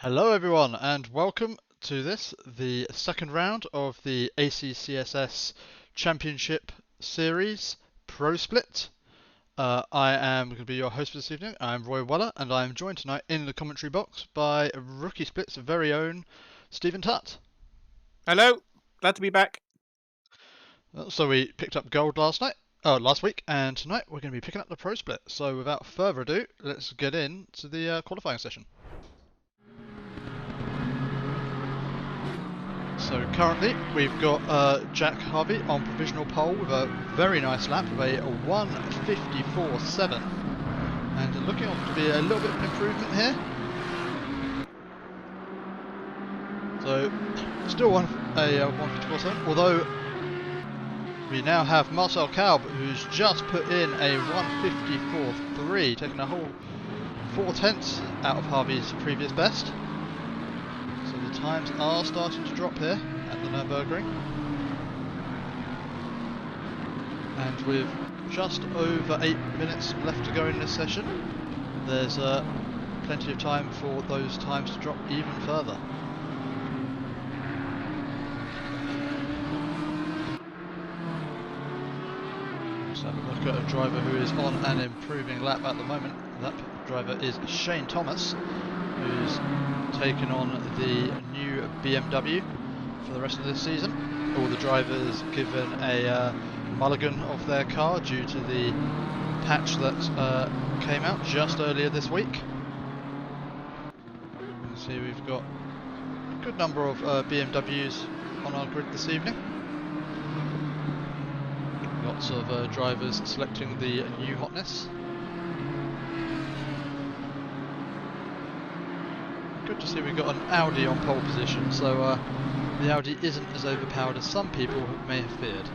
Hello everyone and welcome to the second round of the ACCSS Championship Series Pro Split. I am going to be your host for this evening. I'm Roy Weller and I am joined tonight in the commentary box by Rookie Split's very own Stephen Tutt. Hello, glad to be back. So we picked up gold last week, and tonight we're going to be picking up the Pro Split. So without further ado, let's get into the qualifying session. So currently we've got Jack Harvey on provisional pole with a very nice lap of a 1:54.7, and looking to be a little bit of an improvement here. So still a 1:54.7, although we now have Marcel Kalb, who's just put in a 1:54.3, taking a whole 4/10 out of Harvey's previous best. So the times are starting to drop here at the Nurburgring. And with just over 8 minutes left to go in this session, there's plenty of time for those times to drop even further. So look at a driver who is on an improving lap at the moment. That driver is Shane Thomas, who's taken on the new BMW for the rest of this season. All the drivers given a mulligan of their car due to the patch that came out just earlier this week. You can see we've got a good number of BMWs on our grid this evening. Lots of drivers selecting the new hotness. Good to see we've got an Audi on pole position, so the Audi isn't as overpowered as some people may have feared.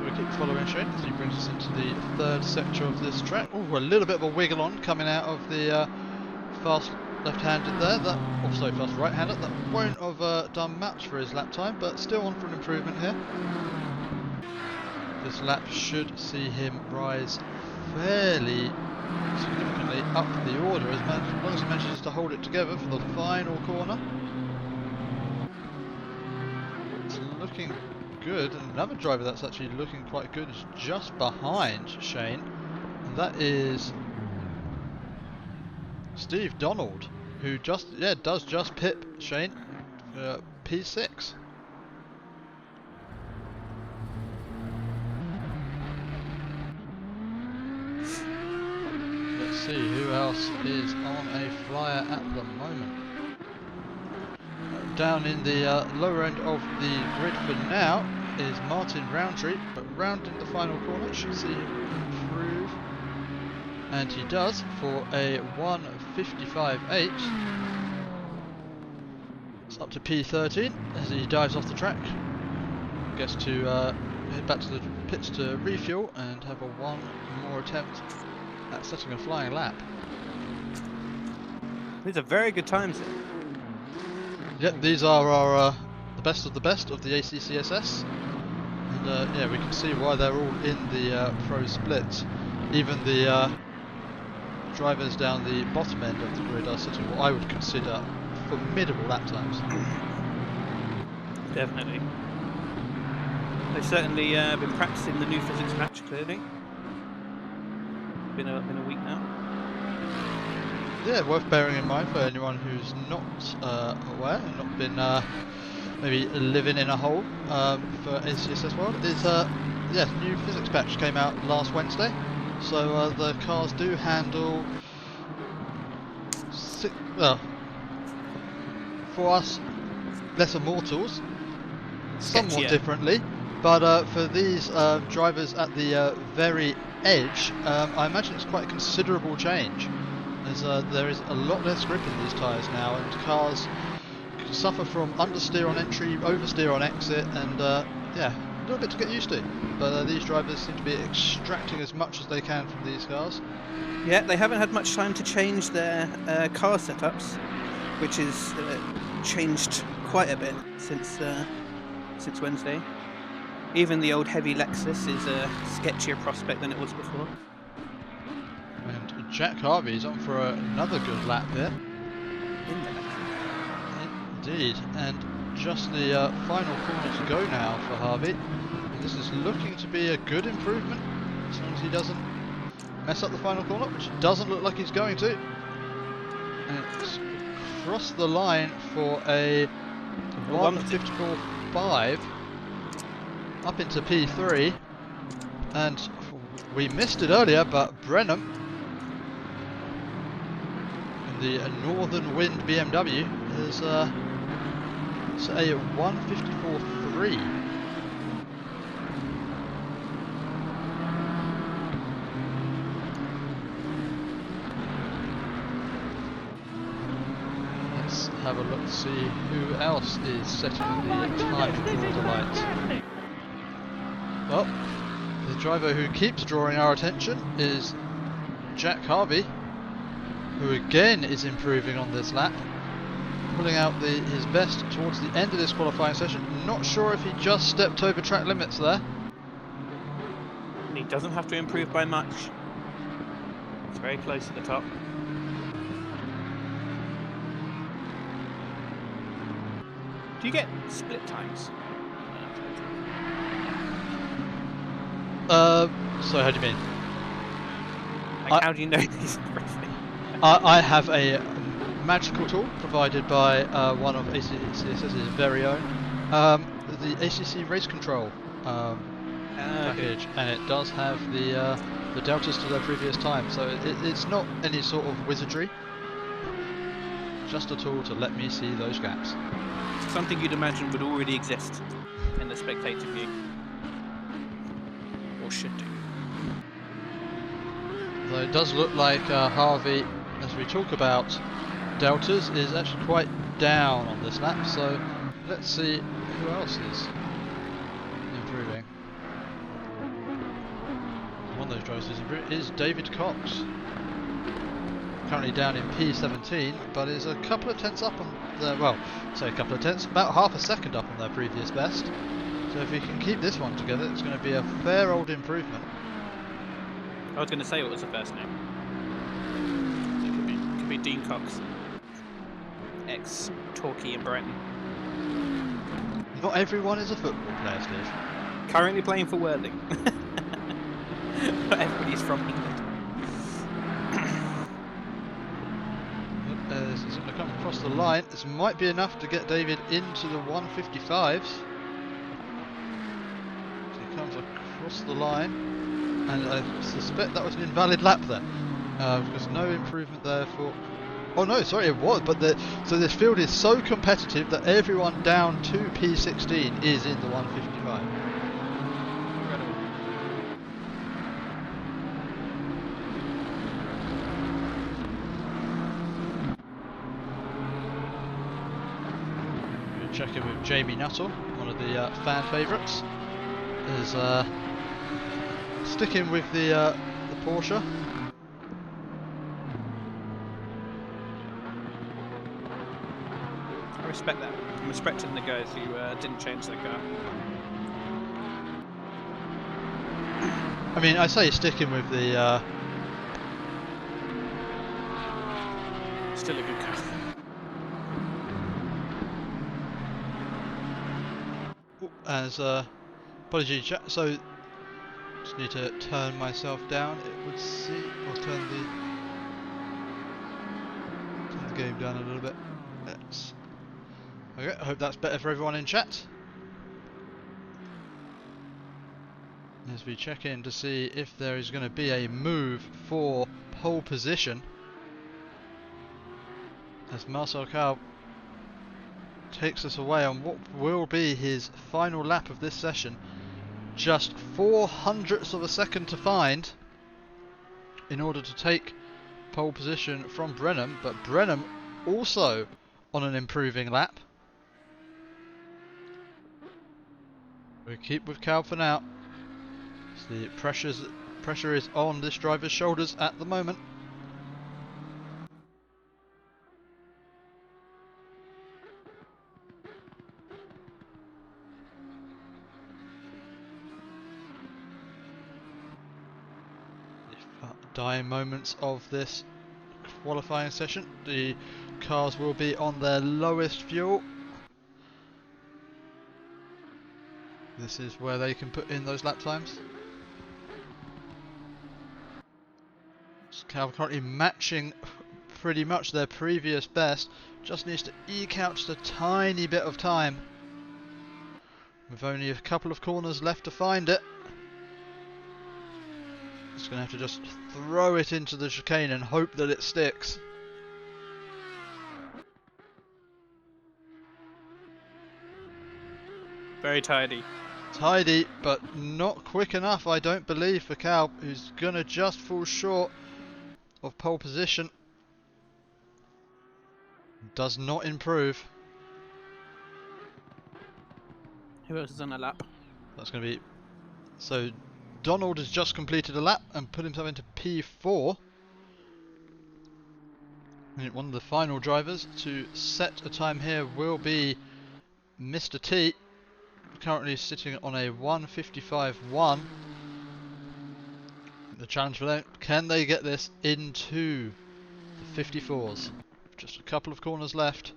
We keep following Shane as he brings us into the third sector of this track. Oh, a little bit of a wiggle on coming out of the fast left-handed there, also fast right-handed. That won't have done much for his lap time, but still on for an improvement here. This lap should see him rise fairly significantly up the order as long as he manages to hold it together for the final corner. It's looking good, and another driver that's actually looking quite good is just behind Shane, and that is Steve Donald, who does just pip Shane P6. Let's see who else is on a flyer at the moment. Down in the lower end of the grid for now is Martin Roundtree, but rounding the final corner should see him improve. And he does for a 1:55.8. It's up to P13 as he dives off the track. Gets to head back to the pits to refuel and have one more attempt at setting a flying lap. These are very good times. Yep, these are our the best of the ACCSS. And yeah, we can see why they're all in the Pro Split. Even the drivers down the bottom end of the grid are setting what I would consider formidable lap times. Definitely. They've certainly been practicing the new physics patch, clearly. Been a week now. Yeah, worth bearing in mind for anyone who's not aware, not been maybe living in a hole for ACCSS World, is new physics patch came out last Wednesday. So the cars do handle, for us lesser mortals, somewhat differently, but for these drivers at the very edge, I imagine it's quite a considerable change, as there is a lot less grip in these tyres now, and cars can suffer from understeer on entry, oversteer on exit, and yeah, a little bit to get used to. But these drivers seem to be extracting as much as they can from these cars. Yeah, they haven't had much time to change their car setups, which is changed quite a bit since Wednesday. Even the old heavy Lexus is a sketchier prospect than it was before. And Jack Harvey's on for another good lap here. In the Lexus. Indeed, and just the final corner to go now for Harvey. And this is looking to be a good improvement, as long as he doesn't mess up the final corner, which it doesn't look like he's going to. And it's crossed the line for a 1:54.5 up into P3, and we missed it earlier, but Brenham in the Northern Wind BMW is set a 1:54.3. Let's have a look to see who else is setting the time order light. Well, the driver who keeps drawing our attention is Jack Harvey, who again is improving on this lap, pulling out his best towards the end of this qualifying session. Not sure if he just stepped over track limits there. He doesn't have to improve by much. It's very close at the top. Do you get split times? So how do you mean? Like, how do you know these roughly? I have a magical tool provided by one of ACCS's very own, the ACC Race Control package, and it does have the deltas to their previous time, so it's not any sort of wizardry, just a tool to let me see those gaps. Something you'd imagine would already exist in the spectator view, or should do. Though it does look like Harvey, as we talk about deltas, is actually quite down on this lap, so let's see who else is improving. One of those drivers is improving is David Cox. Currently down in P17, but is a couple of tenths up on their, well, say a couple of tenths, about half a second up on their previous best. So if we can keep this one together, it's going to be a fair old improvement. I was going to say what was the first name. It could be Dean Cox, ex-Torquay in Brighton. Not everyone is a football player, Steve. Currently playing for Worthing. But everybody's from England. This is going to come across the line. This might be enough to get David into the 155s. So he comes across the line, and I suspect that was an invalid lap there, because no improvement there for. Oh no, sorry, it was. But so this field is so competitive that everyone down to P16 is in the 155. Check in with Jamie Nuttall, one of the fan favourites, is sticking with the Porsche. I respect that. I'm respecting the guys who didn't change their car. I mean, I say sticking with the. Still a good car. As apologies, chat. So just need to turn myself down. It would see, or turn the game down a little bit. Let's. Okay, I hope that's better for everyone in chat. As we check in to see if there is going to be a move for pole position, as Marcel Cow takes us away on what will be his final lap of this session. Just 0.04 of a second to find in order to take pole position from Brenham, but Brenham also on an improving lap. We keep with Cal for now. So the pressure is on this driver's shoulders at the moment. dying moments of this qualifying session. The cars will be on their lowest fuel. This is where they can put in those lap times. Cal currently matching pretty much their previous best. Just needs to eke out just a tiny bit of time. With only a couple of corners left to find it. Just going to have to just throw it into the chicane and hope that it sticks. Very tidy. Tidy, but not quick enough, I don't believe, for Cal, who's going to just fall short of pole position. Does not improve. Who else is on a lap? That's going to be... So, Donald has just completed a lap and put himself into P4. And one of the final drivers to set a time here will be Mr. T, currently sitting on a 1:55.1. The challenge for them, can they get this into the 54s? Just a couple of corners left.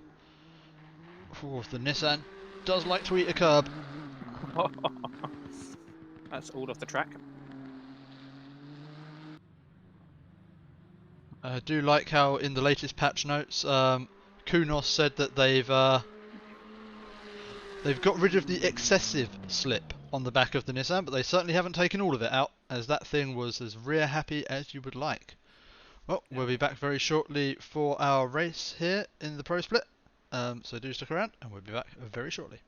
Ooh, the Nissan does like to eat a curb. That's all off the track. I do like how in the latest patch notes, Kunos said that they've got rid of the excessive slip on the back of the Nissan, but they certainly haven't taken all of it out, as that thing was as rear happy as you would like. Well, we'll be back very shortly for our race here in the Pro Split, so do stick around and we'll be back very shortly.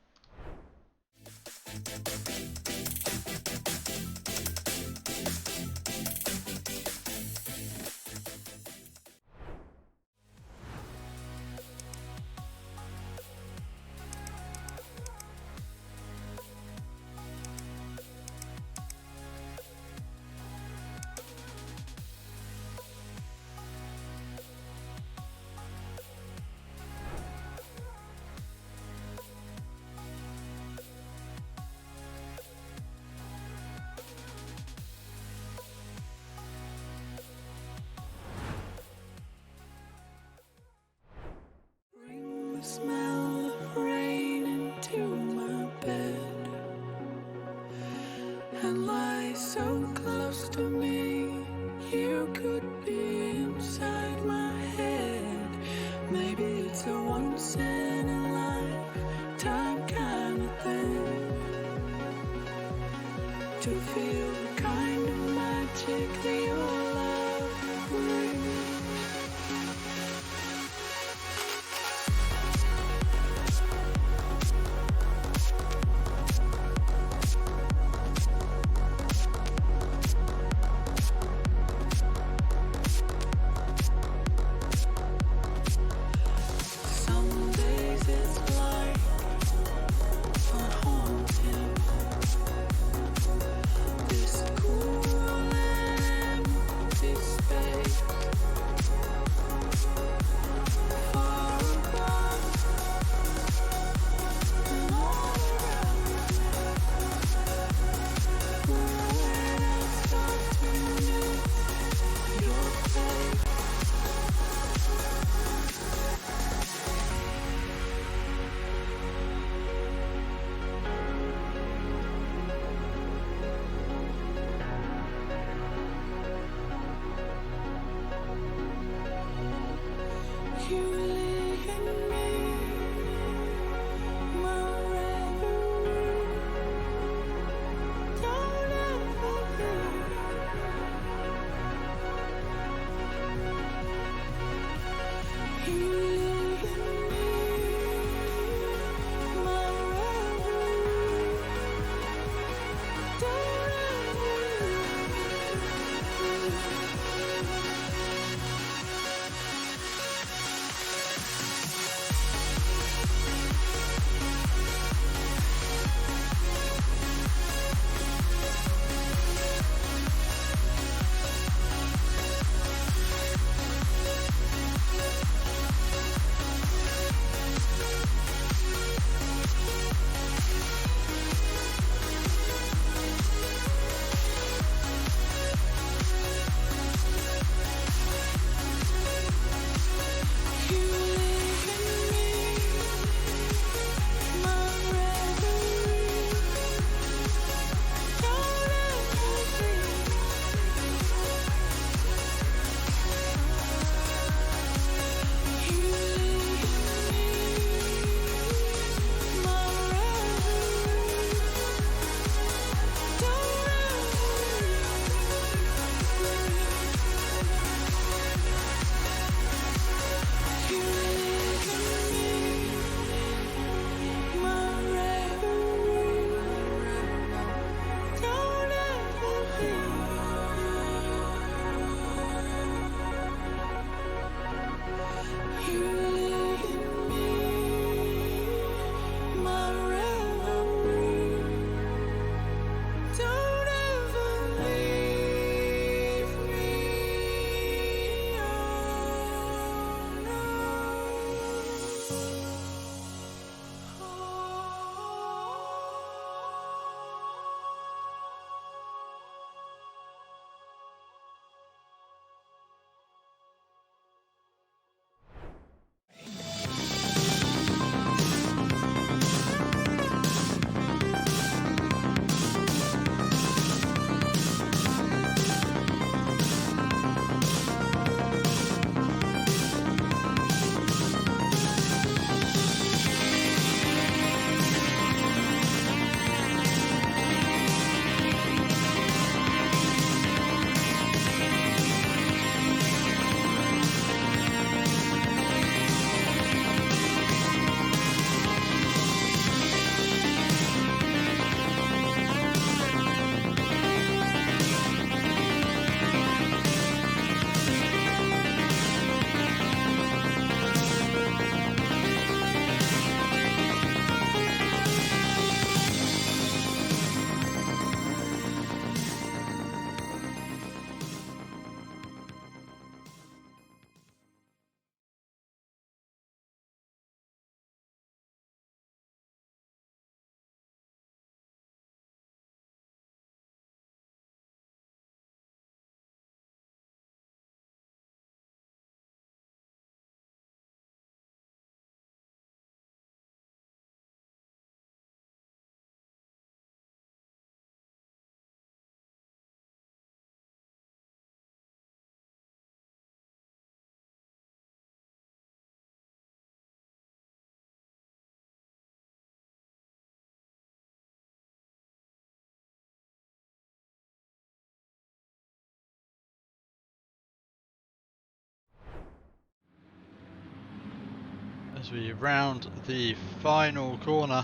As we round the final corner,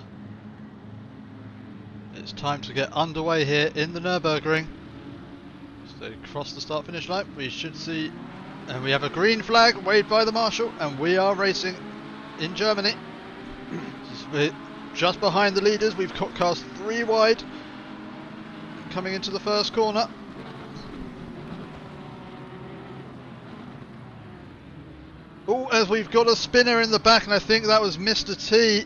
it's time to get underway here in the Nurburgring. So cross the start finish line, we should see, and we have a green flag waved by the marshal, and we are racing in Germany. We're just behind the leaders, we've got cars 3 wide coming into the first corner. Oh, as we've got a spinner in the back, and I think that was Mr. T.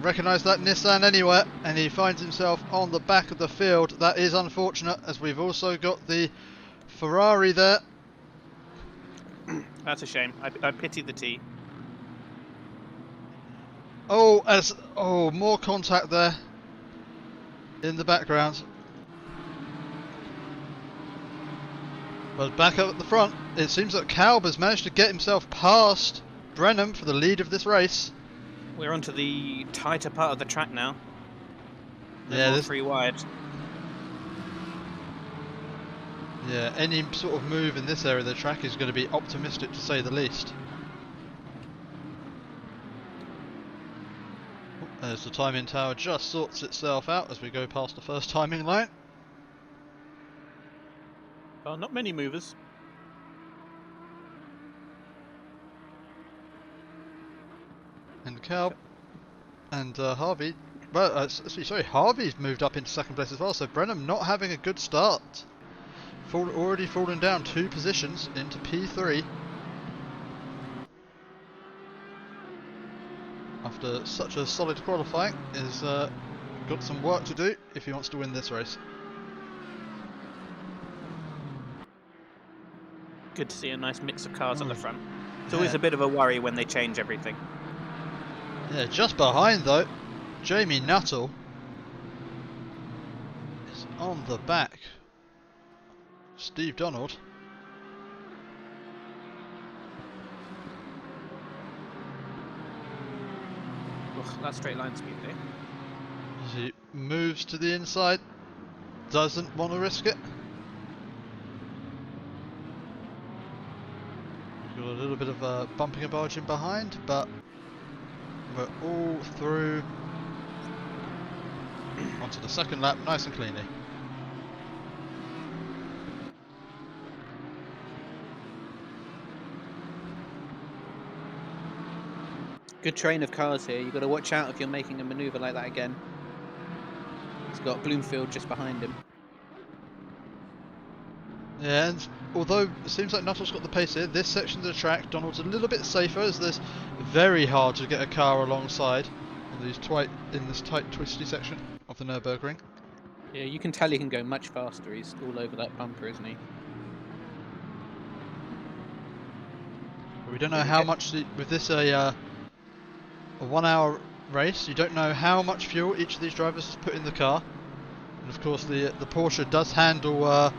Recognise that Nissan anywhere, and he finds himself on the back of the field. That is unfortunate, as we've also got the Ferrari there. That's a shame. I pity the T. Oh, more contact there in the background. But back up at the front, it seems that Kalb has managed to get himself past Brenham for the lead of this race. We're onto the tighter part of the track now. Yeah, more 3 wide. Yeah, any sort of move in this area of the track is going to be optimistic, to say the least. As the timing tower just sorts itself out as we go past the first timing line. Well, not many movers. And Kalb and Harvey, well, sorry, Harvey's moved up into second place as well, so Brenham not having a good start. Already fallen down 2 positions into P3. After such a solid qualifying, is got some work to do if he wants to win this race. Good to see a nice mix of cars at the front. It's always a bit of a worry when they change everything. Yeah, just behind though, Jamie Nuttall is on the back. Steve Donald. Ugh, that straight line speed there. As he moves to the inside, doesn't want to risk it. We've got a little bit of bumping and barging behind, but we're all through onto the second lap, nice and cleanly. Good train of cars here. You've got to watch out if you're making a manoeuvre like that again. He's got Bloomfield just behind him. Yeah, and although it seems like Nuttall's got the pace here, this section of the track, Donald's a little bit safer, as there's very hard to get a car alongside in this tight, twisty section of the Nurburgring. Yeah, you can tell he can go much faster. He's all over that bumper, isn't he? We don't know how much, with this a 1 hour race, you don't know how much fuel each of these drivers has put in the car. And of course the Porsche does handle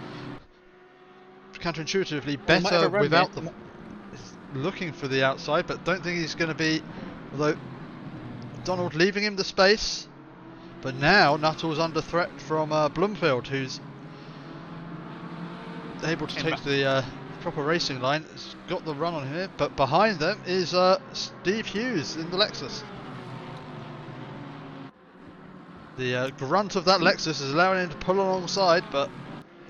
counterintuitively better without them. Looking for the outside, but don't think he's going to be, although Donald leaving him the space. But now Nuttall's under threat from Bloomfield, who's able to take the proper racing line. Has got the run on here, but behind them is Steve Hughes in the Lexus. The grunt of that Lexus is allowing him to pull alongside, but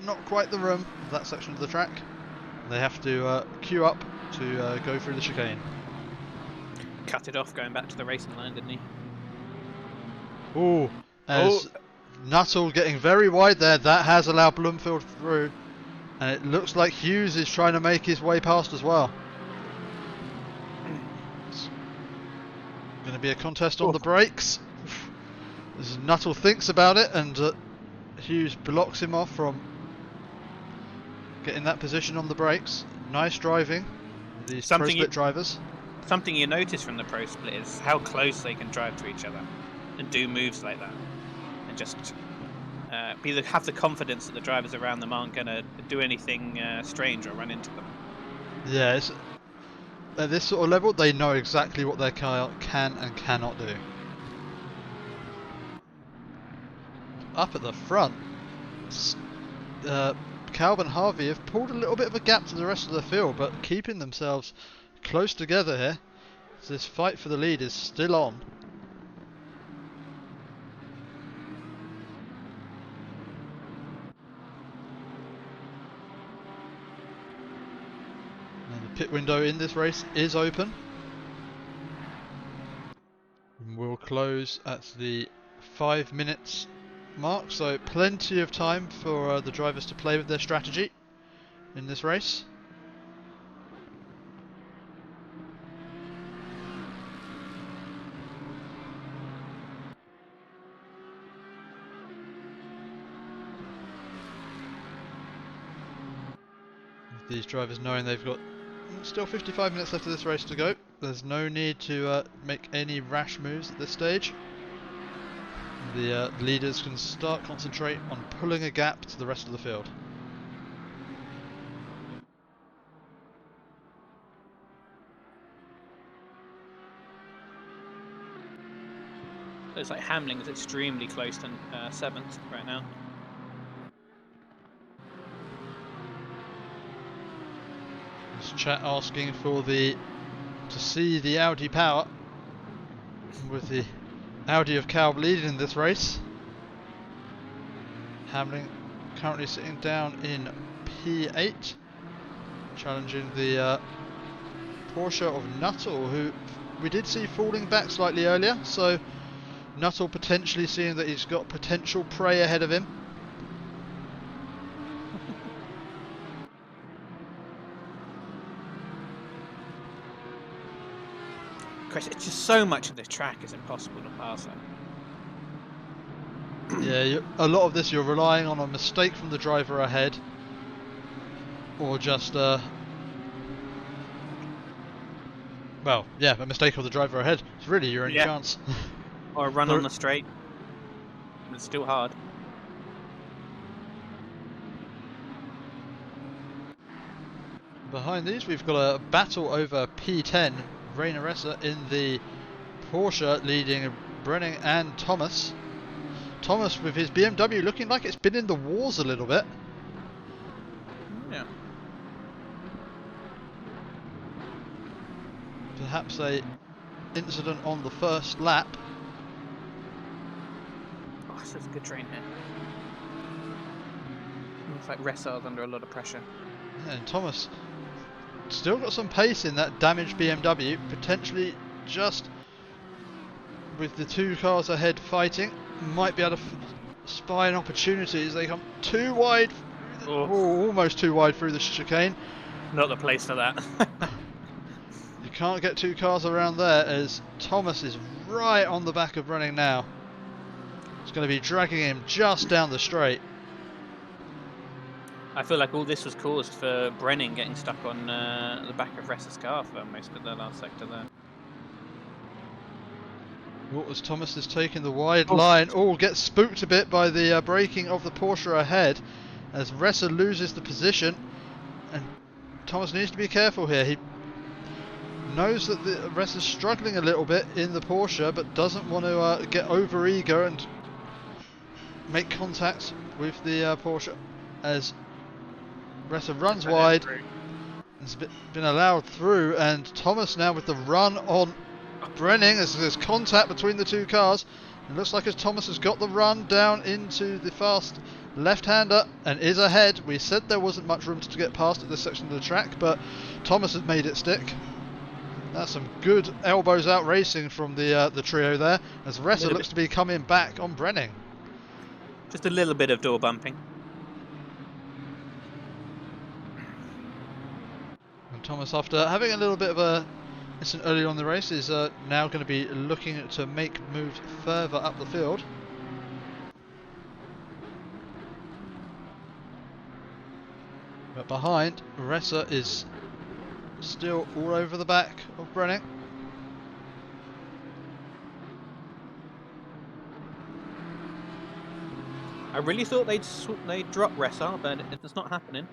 not quite the room of that section of the track. They have to queue up to go through the chicane. Cut it off going back to the racing line, didn't he? Ooh, as Nuttall getting very wide there, that has allowed Bloomfield through. And it looks like Hughes is trying to make his way past as well. It's going to be a contest on the brakes. As Nuttall thinks about it, and Hughes blocks him off from getting that position on the brakes. Nice driving, these pro split drivers. Something you notice from the pro split is how close they can drive to each other and do moves like that, and just have the confidence that the drivers around them aren't going to do anything strange or run into them. Yeah, at this sort of level, they know exactly what their car can and cannot do. Up at the front, Kalb and Harvey have pulled a little bit of a gap to the rest of the field, but keeping themselves close together here. So this fight for the lead is still on. And the pit window in this race is open. And we'll close at the 5 minutes mark, so plenty of time for the drivers to play with their strategy in this race. These drivers knowing they've got still 55 minutes left of this race to go. There's no need to make any rash moves at this stage. The leaders can start concentrate on pulling a gap to the rest of the field. Looks like Hamling is extremely close to 7th right now. There's chat asking for to see the Audi power, with the Audi of Kalb leading in this race. Hamling currently sitting down in P8, challenging the Porsche of Nuttall, who we did see falling back slightly earlier, so Nuttall potentially seeing that he's got potential prey ahead of him. Chris, it's just so much of this track is impossible to pass it. Yeah, a lot of this you're relying on a mistake from the driver ahead, or just well, yeah, a mistake of the driver ahead. It's really your only chance. Or a run on the straight. It's still hard. Behind these, we've got a battle over P10. Rainer Resser in the Porsche leading Brenning and Thomas. Thomas with his BMW looking like it's been in the wars a little bit. Yeah. Perhaps a incident on the first lap. Oh, this is a good train here. Looks like Resser's under a lot of pressure. Yeah, and Thomas still got some pace in that damaged BMW, potentially just with the two cars ahead fighting, might be able to spy an opportunity as they come too wide, almost too wide through the chicane. Not the place for that. You can't get two cars around there as Thomas is right on the back of Running now. It's going to be dragging him just down the straight. I feel like all this was caused for Brenning getting stuck on the back of Resser's car for most of the last sector there. As Thomas is taking the wide line, gets spooked a bit by the braking of the Porsche ahead as Resser loses the position, and Thomas needs to be careful here. He knows that Resser's struggling a little bit in the Porsche, but doesn't want to get over eager and make contact with the Porsche as Resser runs wide. It's been allowed through, and Thomas now with the run on Brenning as there's contact between the two cars. It looks like as Thomas has got the run down into the fast left-hander and is ahead. We said there wasn't much room to get past at this section of the track, but Thomas has made it stick. That's some good elbows out racing from the trio there, as Resser looks to be coming back on Brenning. Just a little bit of door bumping. And Thomas, after having a little bit of a incident early on in the race, is now going to be looking to make moves further up the field. But behind, Resser is still all over the back of Brenning. I really thought they'd drop Resser, but it's not happening.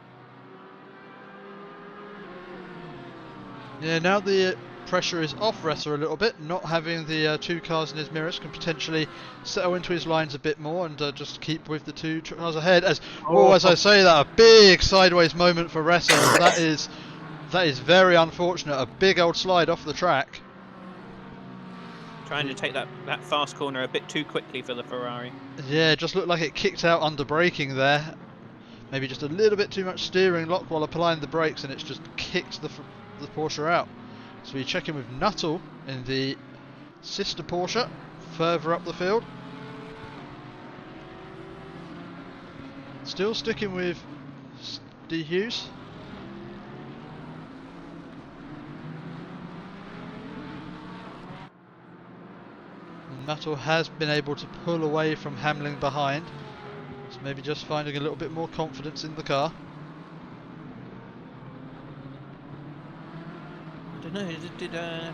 Yeah, now the pressure is off Resser a little bit. Not having the two cars in his mirrors can potentially settle into his lines a bit more and just keep with the two cars ahead. As I say that, a big sideways moment for Resser. That is very unfortunate. A big old slide off the track. Trying to take that fast corner a bit too quickly for the Ferrari. Yeah, it just looked like it kicked out under braking there. Maybe just a little bit too much steering lock while applying the brakes, and it's just kicked the Porsche out. So we check in with Nuttall in the sister Porsche further up the field. Still sticking with D. Hughes. Nuttall has been able to pull away from Hamlin behind. So maybe just finding a little bit more confidence in the car. I don't know,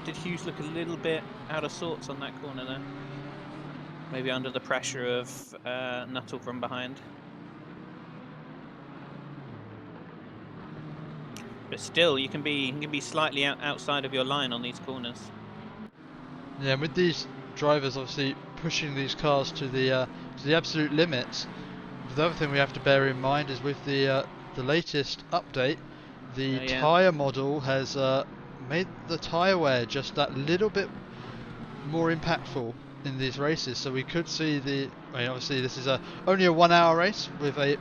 did Hughes look a little bit out of sorts on that corner there? Maybe under the pressure of Nuttall from behind. But still, you can be slightly outside of your line on these corners. Yeah, and with these drivers obviously pushing these cars to the absolute limits. The other thing we have to bear in mind is with the latest update, the tyre model has made the tyre wear just that little bit more impactful in these races. So we could see I mean, obviously this is only a 1 hour race with a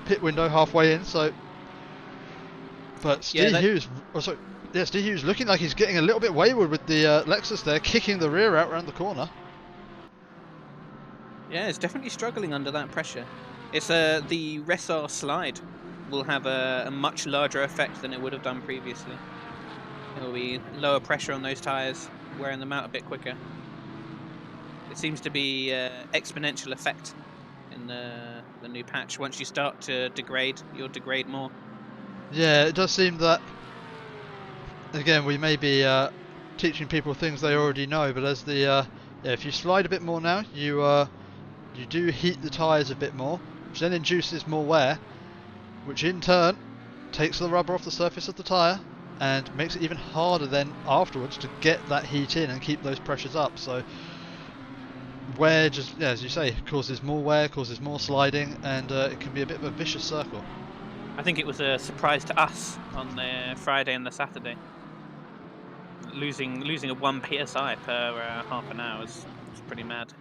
pit window halfway in. So, but Steve Hughes, Steve Hughes looking like he's getting a little bit wayward with the Lexus there, kicking the rear out around the corner. Yeah, it's definitely struggling under that pressure. It's the Ressar slide will have a much larger effect than it would have done previously. It will be lower pressure on those tyres, wearing them out a bit quicker. It seems to be exponential effect in the new patch. Once you start to degrade, you'll degrade more. Yeah, it does seem that, again, we may be teaching people things they already know, but as if you slide a bit more now, you do heat the tyres a bit more, which then induces more wear, which in turn takes the rubber off the surface of the tyre and makes it even harder then afterwards to get that heat in and keep those pressures up. So wear just, as you say, causes more wear, causes more sliding, and it can be a bit of a vicious circle. I think it was a surprise to us on the Friday and the Saturday. Losing a 1 psi per half an hour was pretty mad.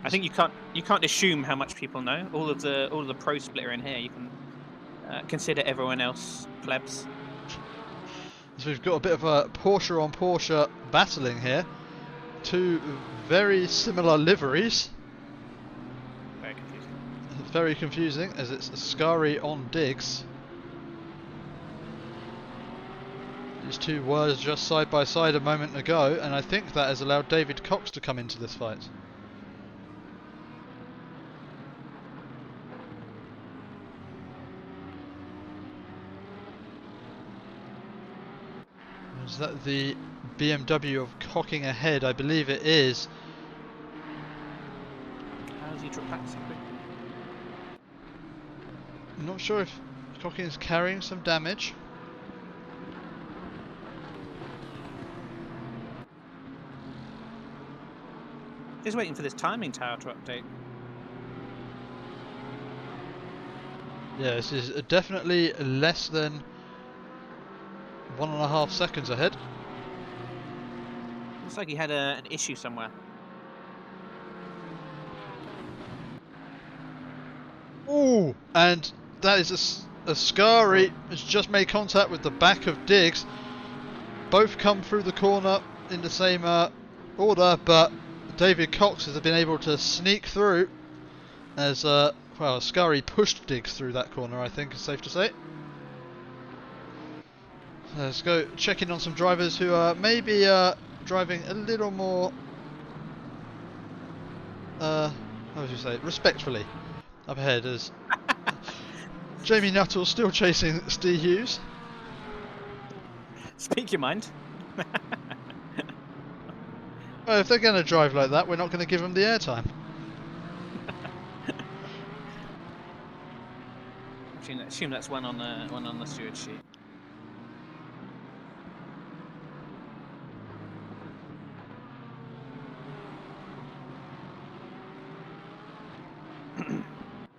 I think you can't assume how much people know. All of the pro splitter in here, you can consider everyone else plebs. So we've got a bit of a Porsche on Porsche battling here. Two very similar liveries. Very confusing. It's very confusing as it's Ascari on Diggs. These two were just side by side a moment ago, and I think that has allowed David Cox to come into this fight. Is that the BMW of cocking ahead? I believe it is. How does he drop back so quickly? I'm not sure if cocking is carrying some damage. Just waiting for this timing tower to update. Yeah, this is definitely less than 1.5 seconds ahead. Looks like he had an issue somewhere. Ooh, and that is Ascari has just made contact with the back of Diggs. Both come through the corner in the same order, but David Cox has been able to sneak through as Ascari pushed Diggs through that corner, I think is safe to say. Let's go check in on some drivers who are maybe driving a little more, how would you say, respectfully up ahead, as Jamie Nuttall still chasing Steve Hughes. Speak your mind. Well, if they're going to drive like that, we're not going to give them the airtime. Assume that's one on the steward sheet.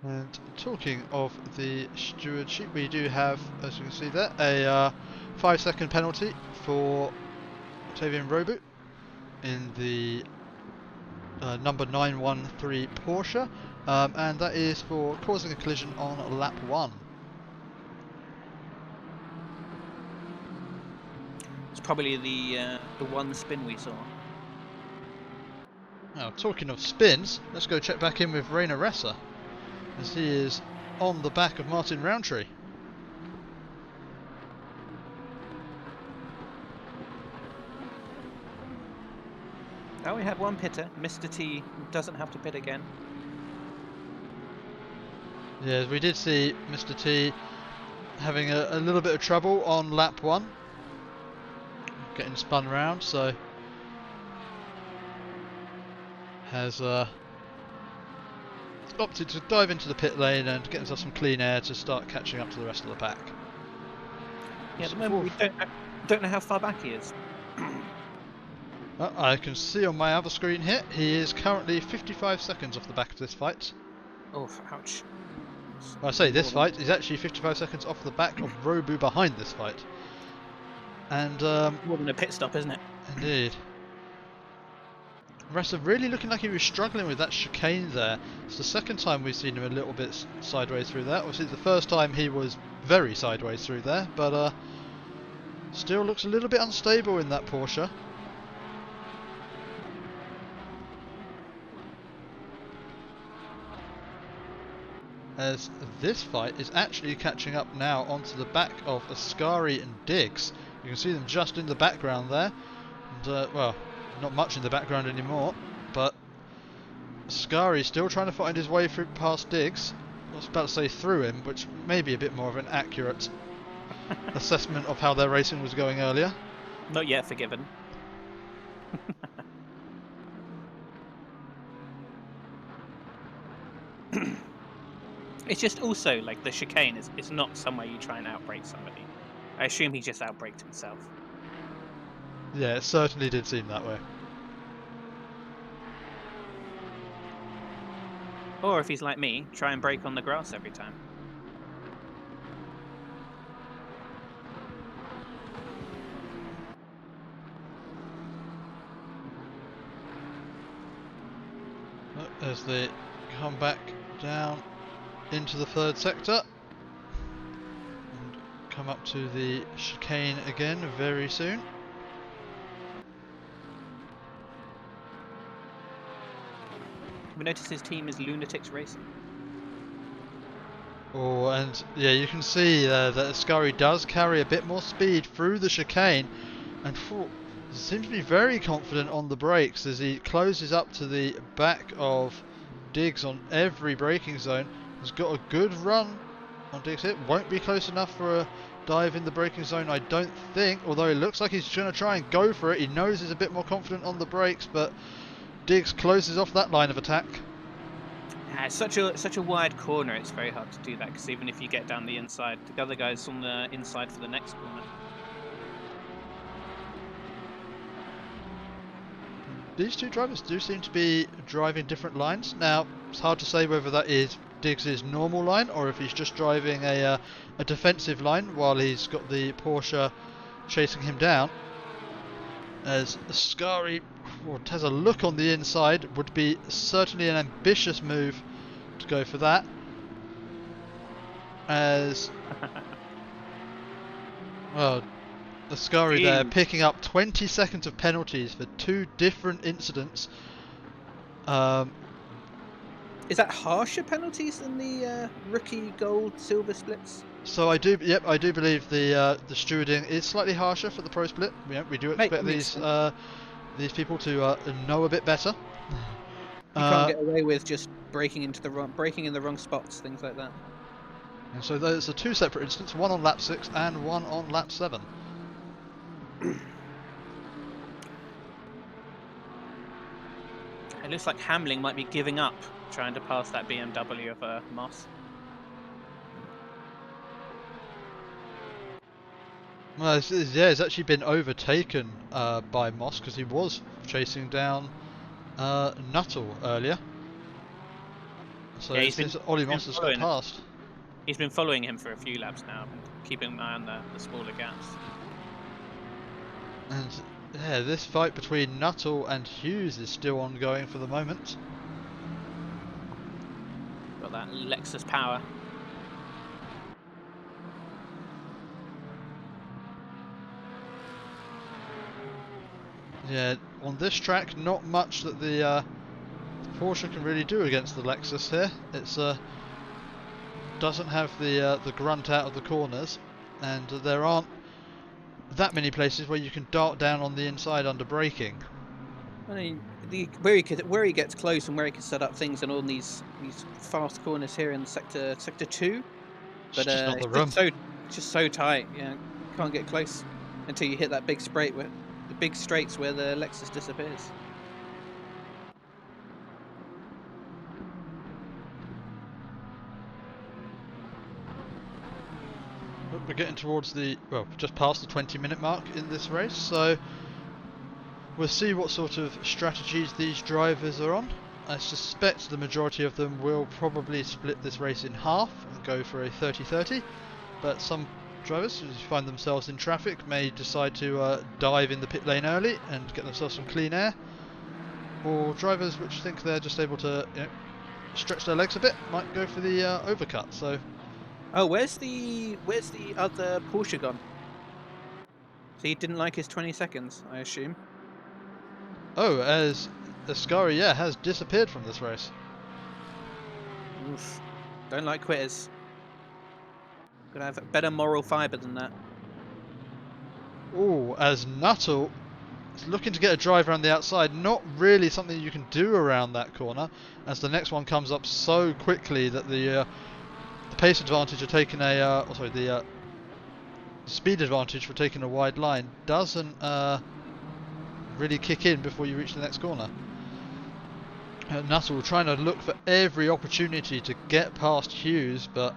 And talking of the steward sheet, we do have, as you can see there, a 5-second penalty for Octavian Robu. in the number 913 Porsche, and that is for causing a collision on lap 1. It's probably the one spin we saw. Now, talking of spins, let's go check back in with Rainer Resser, as he is on the back of Martin Roundtree. Now we have one pitter. Mr. T doesn't have to pit again. Yeah, we did see Mr. T having a little bit of trouble on lap 1, getting spun round, so has opted to dive into the pit lane and get himself some clean air to start catching up to the rest of the pack. Yeah, at the moment we don't know how far back he is. I can see on my other screen here, he is currently 55 seconds off the back of this fight. Oh, ouch. Well, I say this fight, he's actually 55 seconds off the back of Robu behind this fight. And more than a pit stop, isn't it? Indeed. Ressa really looking like he was struggling with that chicane there. It's the second time we've seen him a little bit sideways through there. Obviously the first time he was very sideways through there, but still looks a little bit unstable in that Porsche. As this fight is actually catching up now onto the back of Ascari and Diggs. You can see them just in the background there. And, well, not much in the background anymore, but Ascari still trying to find his way through past Diggs. I was about to say through him, which may be a bit more of an accurate assessment of how their racing was going earlier. Not yet forgiven. It's just also like the chicane is not somewhere you try and outbrake somebody. I assume he just outbraked himself. Yeah, it certainly did seem that way. Or if he's like me, try and brake on the grass every time. As they come back down into the third sector and come up to the chicane again very soon. We notice his team is Lunatics Racing. Oh, and yeah, you can see that Ascari does carry a bit more speed through the chicane, and seems to be very confident on the brakes as he closes up to the back of Diggs on every braking zone. Has got a good run on Diggs here. Won't be close enough for a dive in the braking zone, I don't think, although it looks like he's going to try and go for it. He knows he's a bit more confident on the brakes, but Diggs closes off that line of attack. Yeah, it's such a wide corner, it's very hard to do that, because even if you get down the inside, the other guy's on the inside for the next corner. These two drivers do seem to be driving different lines. Now, it's hard to say whether that is Diggs' normal line or if he's just driving a defensive line while he's got the Porsche chasing him down. As Ascari has a look on the inside, would be certainly an ambitious move to go for that. As well, Ascari there picking up 20 seconds of penalties for two different incidents. Is that harsher penalties than the rookie gold silver splits? So I do believe the stewarding is slightly harsher for the pro split. We do expect these people to know a bit better. You can't get away with just braking in the wrong spots, things like that. And so those are two separate incidents, one on lap 6 and one on lap 7. It looks like Hamling might be giving up trying to pass that BMW of Moss. Well, it's actually been overtaken by Moss because he was chasing down Nuttall earlier. So yeah, it seems that Ollie Moss has got past. He's been following him for a few laps now and keeping an eye on the smaller gaps. And Yeah, this fight between Nuttall and Hughes is still ongoing for the moment. Got that Lexus power. Yeah, on this track, not much that the Porsche can really do against the Lexus here. It's doesn't have the grunt out of the corners, and there aren't that many places where you can dart down on the inside under braking. I mean, where he gets close and where he can set up things and all these fast corners here in sector 2, It's but just not the it's room. just so tight. Yeah, you can't get close until you hit that big the big straights where the Lexus disappears. But we're getting towards the, well, just past the 20-minute mark in this race, so we'll see what sort of strategies these drivers are on. I suspect the majority of them will probably split this race in half and go for a 30-30, but some drivers who find themselves in traffic may decide to dive in the pit lane early and get themselves some clean air, or drivers which think they're just able to, stretch their legs a bit might go for the overcut. So Oh, where's the other Porsche gone? So he didn't like his 20 seconds, I assume. as Ascari, yeah, has disappeared from this race. Oof. Don't like quitters. Gotta have better moral fibre than that. Oh, as Nuttall is looking to get a drive around the outside, not really something you can do around that corner, as the next one comes up so quickly that the pace advantage of taking the speed advantage for taking a wide line doesn't really kick in before you reach the next corner. Nuttall trying to look for every opportunity to get past Hughes, but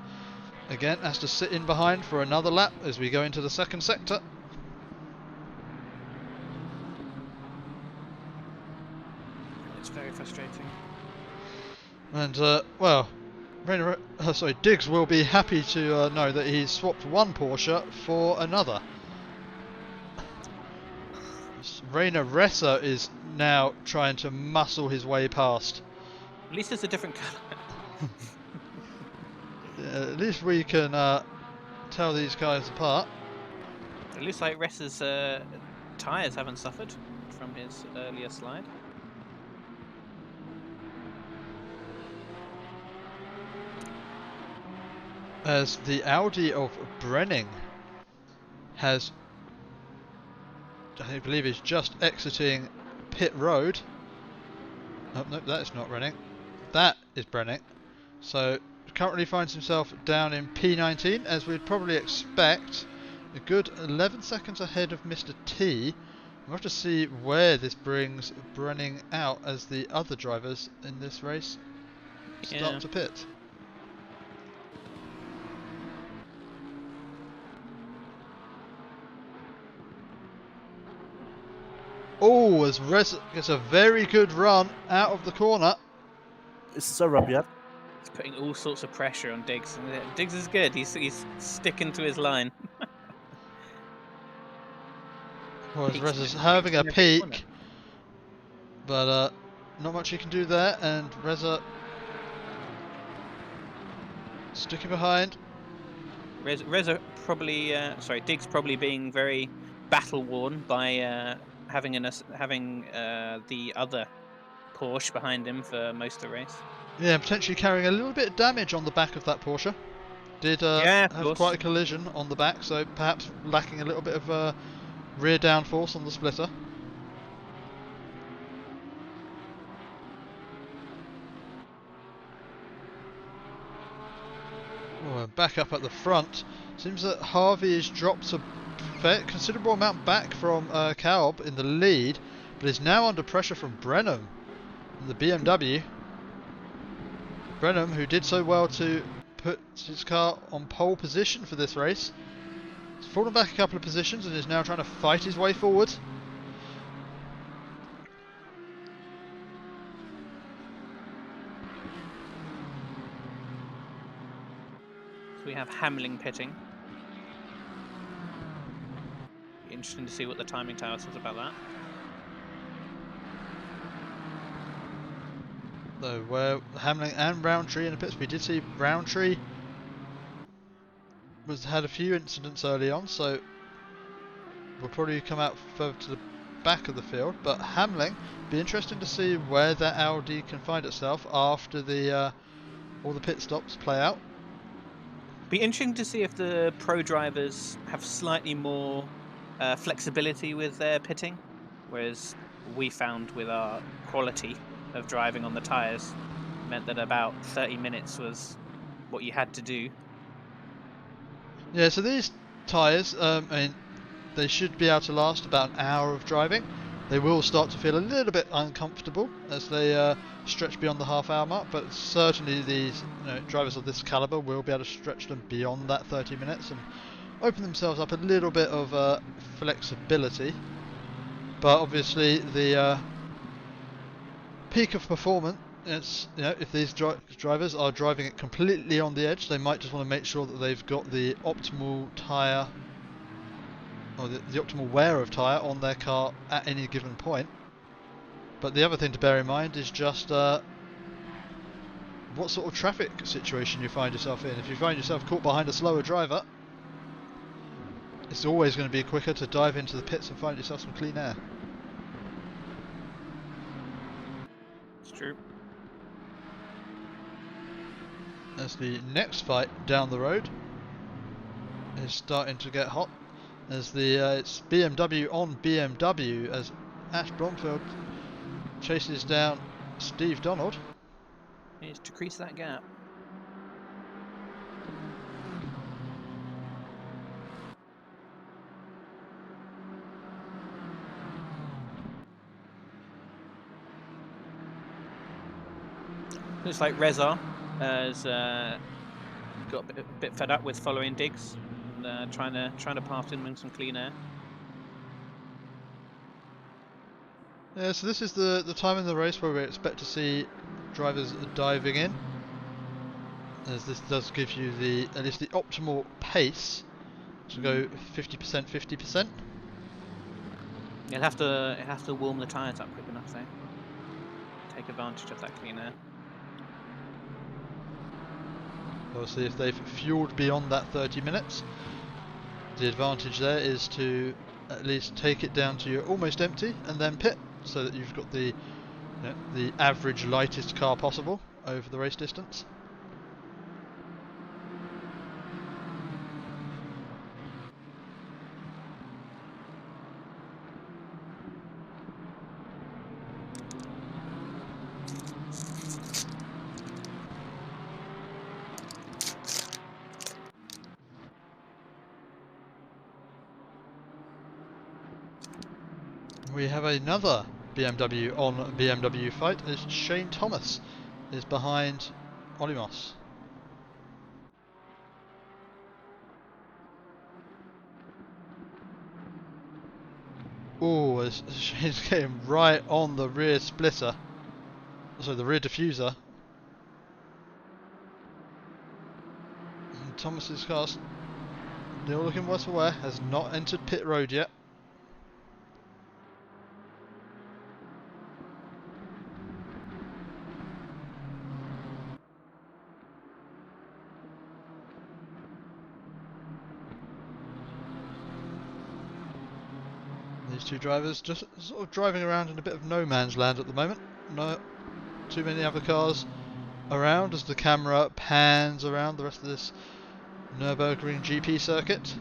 again has to sit in behind for another lap as we go into the second sector. It's very frustrating. And well, Diggs will be happy to know that he's swapped one Porsche for another. Rainer Resser is now trying to muscle his way past. At least it's a different colour. At least we can tell these guys apart. It looks like Ressa's tyres haven't suffered from his earlier slide. As the Audi of Brenning has, I believe, is just exiting pit road. Oh, no, that is not Brenning. That is Brenning. So currently finds himself down in P19, as we'd probably expect. A good 11 seconds ahead of Mr. T. We'll have to see where this brings Brenning out as the other drivers in this race start to pit. Oh, as Rez gets a very good run out of the corner. This is a Rabiat. He's putting all sorts of pressure on Diggs. Diggs is good. He's sticking to his line. Well, as Rez is having a peek, but not much he can do there, and Reza sticking behind. Reza probably, Diggs probably being very battle worn by having the other Porsche behind him for most of the race. Yeah, potentially carrying a little bit of damage on the back of that Porsche. Did have quite a collision on the back, so perhaps lacking a little bit of rear downforce on the splitter. Oh, back up at the front. Seems that Harvey has dropped a considerable amount back from Kalb in the lead, but is now under pressure from Brenham in the BMW. Brenham, who did so well to put his car on pole position for this race, has fallen back a couple of positions and is now trying to fight his way forward. So we have Hamling pitting. Be interesting to see what the timing tells us about that. So where Hamlin and Roundtree in the pits, we did see Roundtree had a few incidents early on, so will probably come out further to the back of the field. But Hamlin, be interesting to see where that Audi can find itself after the all the pit stops play out. Be interesting to see if the pro drivers have slightly more flexibility with their pitting, whereas we found with our quality of driving on the tyres meant that about 30 minutes was what you had to do. Yeah, so these tyres, I mean, they should be able to last about an hour of driving. They will start to feel a little bit uncomfortable as they stretch beyond the half-hour mark, but certainly these drivers of this caliber will be able to stretch them beyond that 30 minutes and open themselves up a little bit of flexibility. But obviously the peak of performance, it's, if these drivers are driving it completely on the edge, they might just want to make sure that they've got the optimal tyre or the optimal wear of tyre on their car at any given point. But the other thing to bear in mind is just what sort of traffic situation you find yourself in. If you find yourself caught behind a slower driver, it's always going to be quicker to dive into the pits and find yourself some clean air. It's true. As the next fight down the road is starting to get hot, as it's BMW on BMW as Ash Blomfield chases down Steve Donald. Is to decrease that gap. Looks like Reza has got a bit fed up with following Diggs and trying to pass him in some clean air. Yeah, so this is the time in the race where we expect to see drivers diving in, as this does give you at least the optimal pace to go 50%, 50%. You'll have to warm the tyres up quick enough, though. Take advantage of that clean air. Obviously, if they've fueled beyond that 30 minutes, the advantage there is to at least take it down to you're almost empty and then pit, so that you've got the average lightest car possible over the race distance. We have another BMW on BMW fight as Shane Thomas is behind Olimos. Oh, Shane's getting right on the rear splitter. So the rear diffuser. And Thomas's car still looking worse for wear, has not entered pit road yet. These two drivers just sort of driving around in a bit of no man's land at the moment. No too many other cars around as the camera pans around the rest of this Nurburgring GP circuit.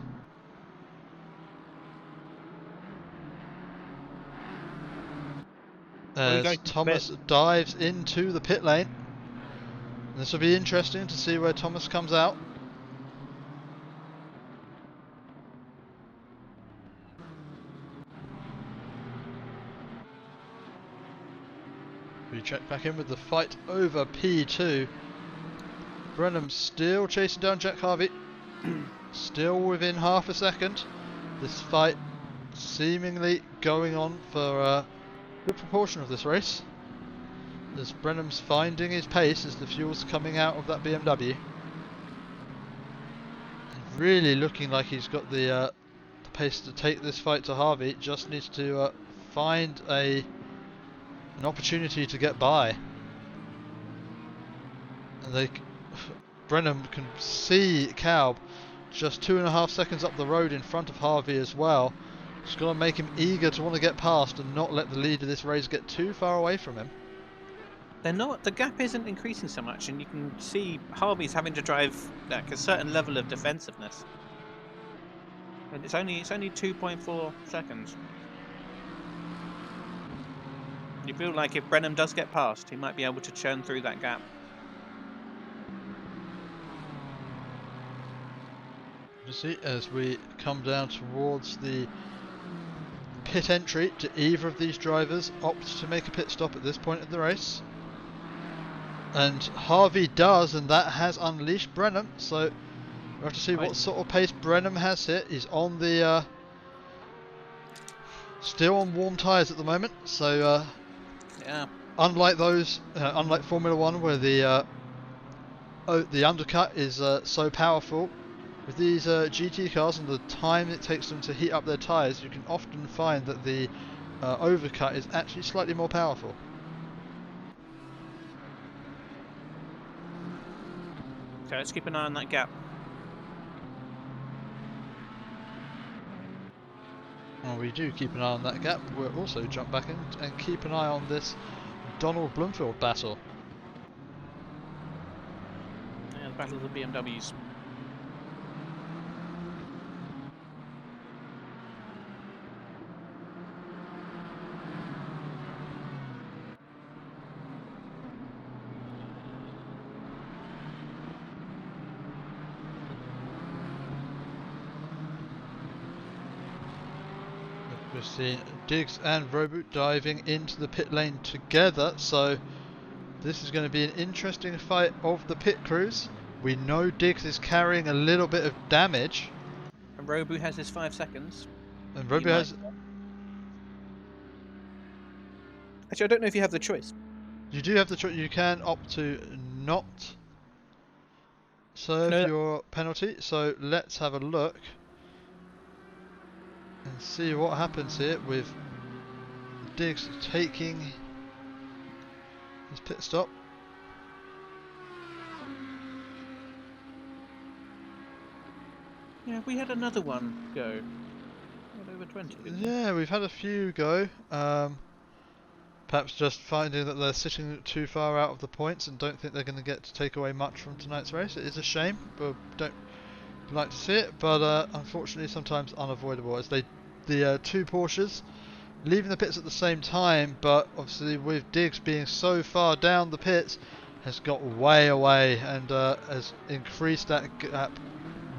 As Thomas dives into the pit lane. This will be interesting to see where Thomas comes out. We check back in with the fight over P2. Brenham still chasing down Jack Harvey. Still within half a second. This fight seemingly going on for a good proportion of this race. As Brenham's finding his pace as the fuel's coming out of that BMW. Really looking like he's got the pace to take this fight to Harvey. Just needs to find an opportunity to get by. And Brenham can see Calb just 2.5 seconds up the road in front of Harvey as well. It's got to make him eager to want to get past and not let the lead of this race get too far away from him. They're not. The gap isn't increasing so much, and you can see Harvey's having to drive like a certain level of defensiveness. And it's only 2.4 seconds. You feel like if Brenham does get past, he might be able to churn through that gap. You see, as we come down towards the pit entry, do either of these drivers opt to make a pit stop at this point of the race? And Harvey does, and that has unleashed Brenham, so we'll have to see what sort of pace Brenham has hit. He's on the still on warm tyres at the moment, so yeah. Unlike Formula One, where the undercut is so powerful, with these GT cars and the time it takes them to heat up their tyres, you can often find that the overcut is actually slightly more powerful. So let's keep an eye on that gap. Well, we do keep an eye on that gap. We'll also jump back in and keep an eye on this Donald Bloomfield battle. Yeah, the battle of the BMWs. We've seen Diggs and Roboot diving into the pit lane together, so this is going to be an interesting fight of the pit crews. We know Diggs is carrying a little bit of damage. And Roboot has his 5 seconds. And Roboot has... Actually, I don't know if you have the choice. You do have the choice. You can opt to not serve your penalty, so let's have a look and see what happens here with Diggs taking his pit stop. Yeah, we had another one go. What, over 20? Yeah, we've had a few go. Perhaps just finding that they're sitting too far out of the points and don't think they're going to get to take away much from tonight's race. It is a shame, but don't like to see it. But unfortunately, sometimes unavoidable. As the two Porsches leaving the pits at the same time, but obviously with Diggs being so far down the pits, has got way away and has increased that gap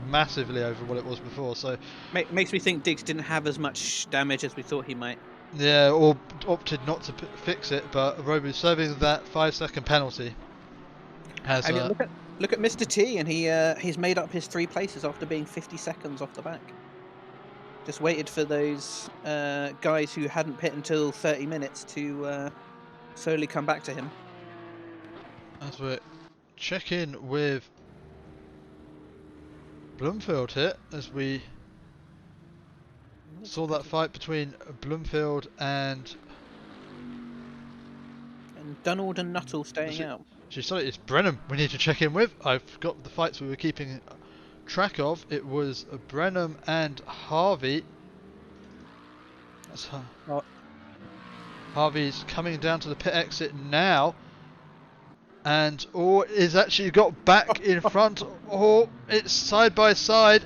massively over what it was before. So makes me think Diggs didn't have as much damage as we thought he might. Yeah, or opted not to fix it, but Robu serving that 5-second penalty has. I mean, look at Mr. T, and he's made up his 3 places after being 50 seconds off the back. Just waited for those guys who hadn't pit until 30 minutes to slowly come back to him. As we check in with Bloomfield here, as we saw that fight between Bloomfield and Donald and Nuttall staying out. Sorry, it's Brenham we need to check in with. I forgot the fights we were keeping track of. It was Brenham and Harvey. Harvey's coming down to the pit exit now, and is actually got back in front. It's side by side.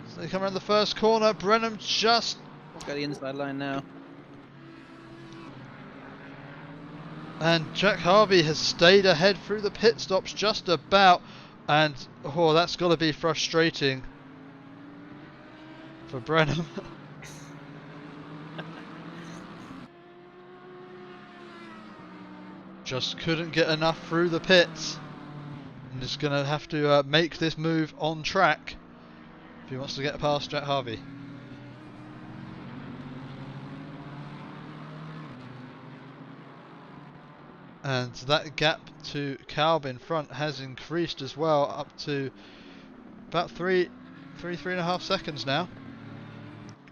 So they come around the first corner. Brenham just got the inside line now. And Jack Harvey has stayed ahead through the pit stops just about, and that's got to be frustrating for Brenham. Just couldn't get enough through the pits, and is going to have to make this move on track if he wants to get past Jack Harvey. And that gap to Calb in front has increased as well, up to about 3.5 seconds now.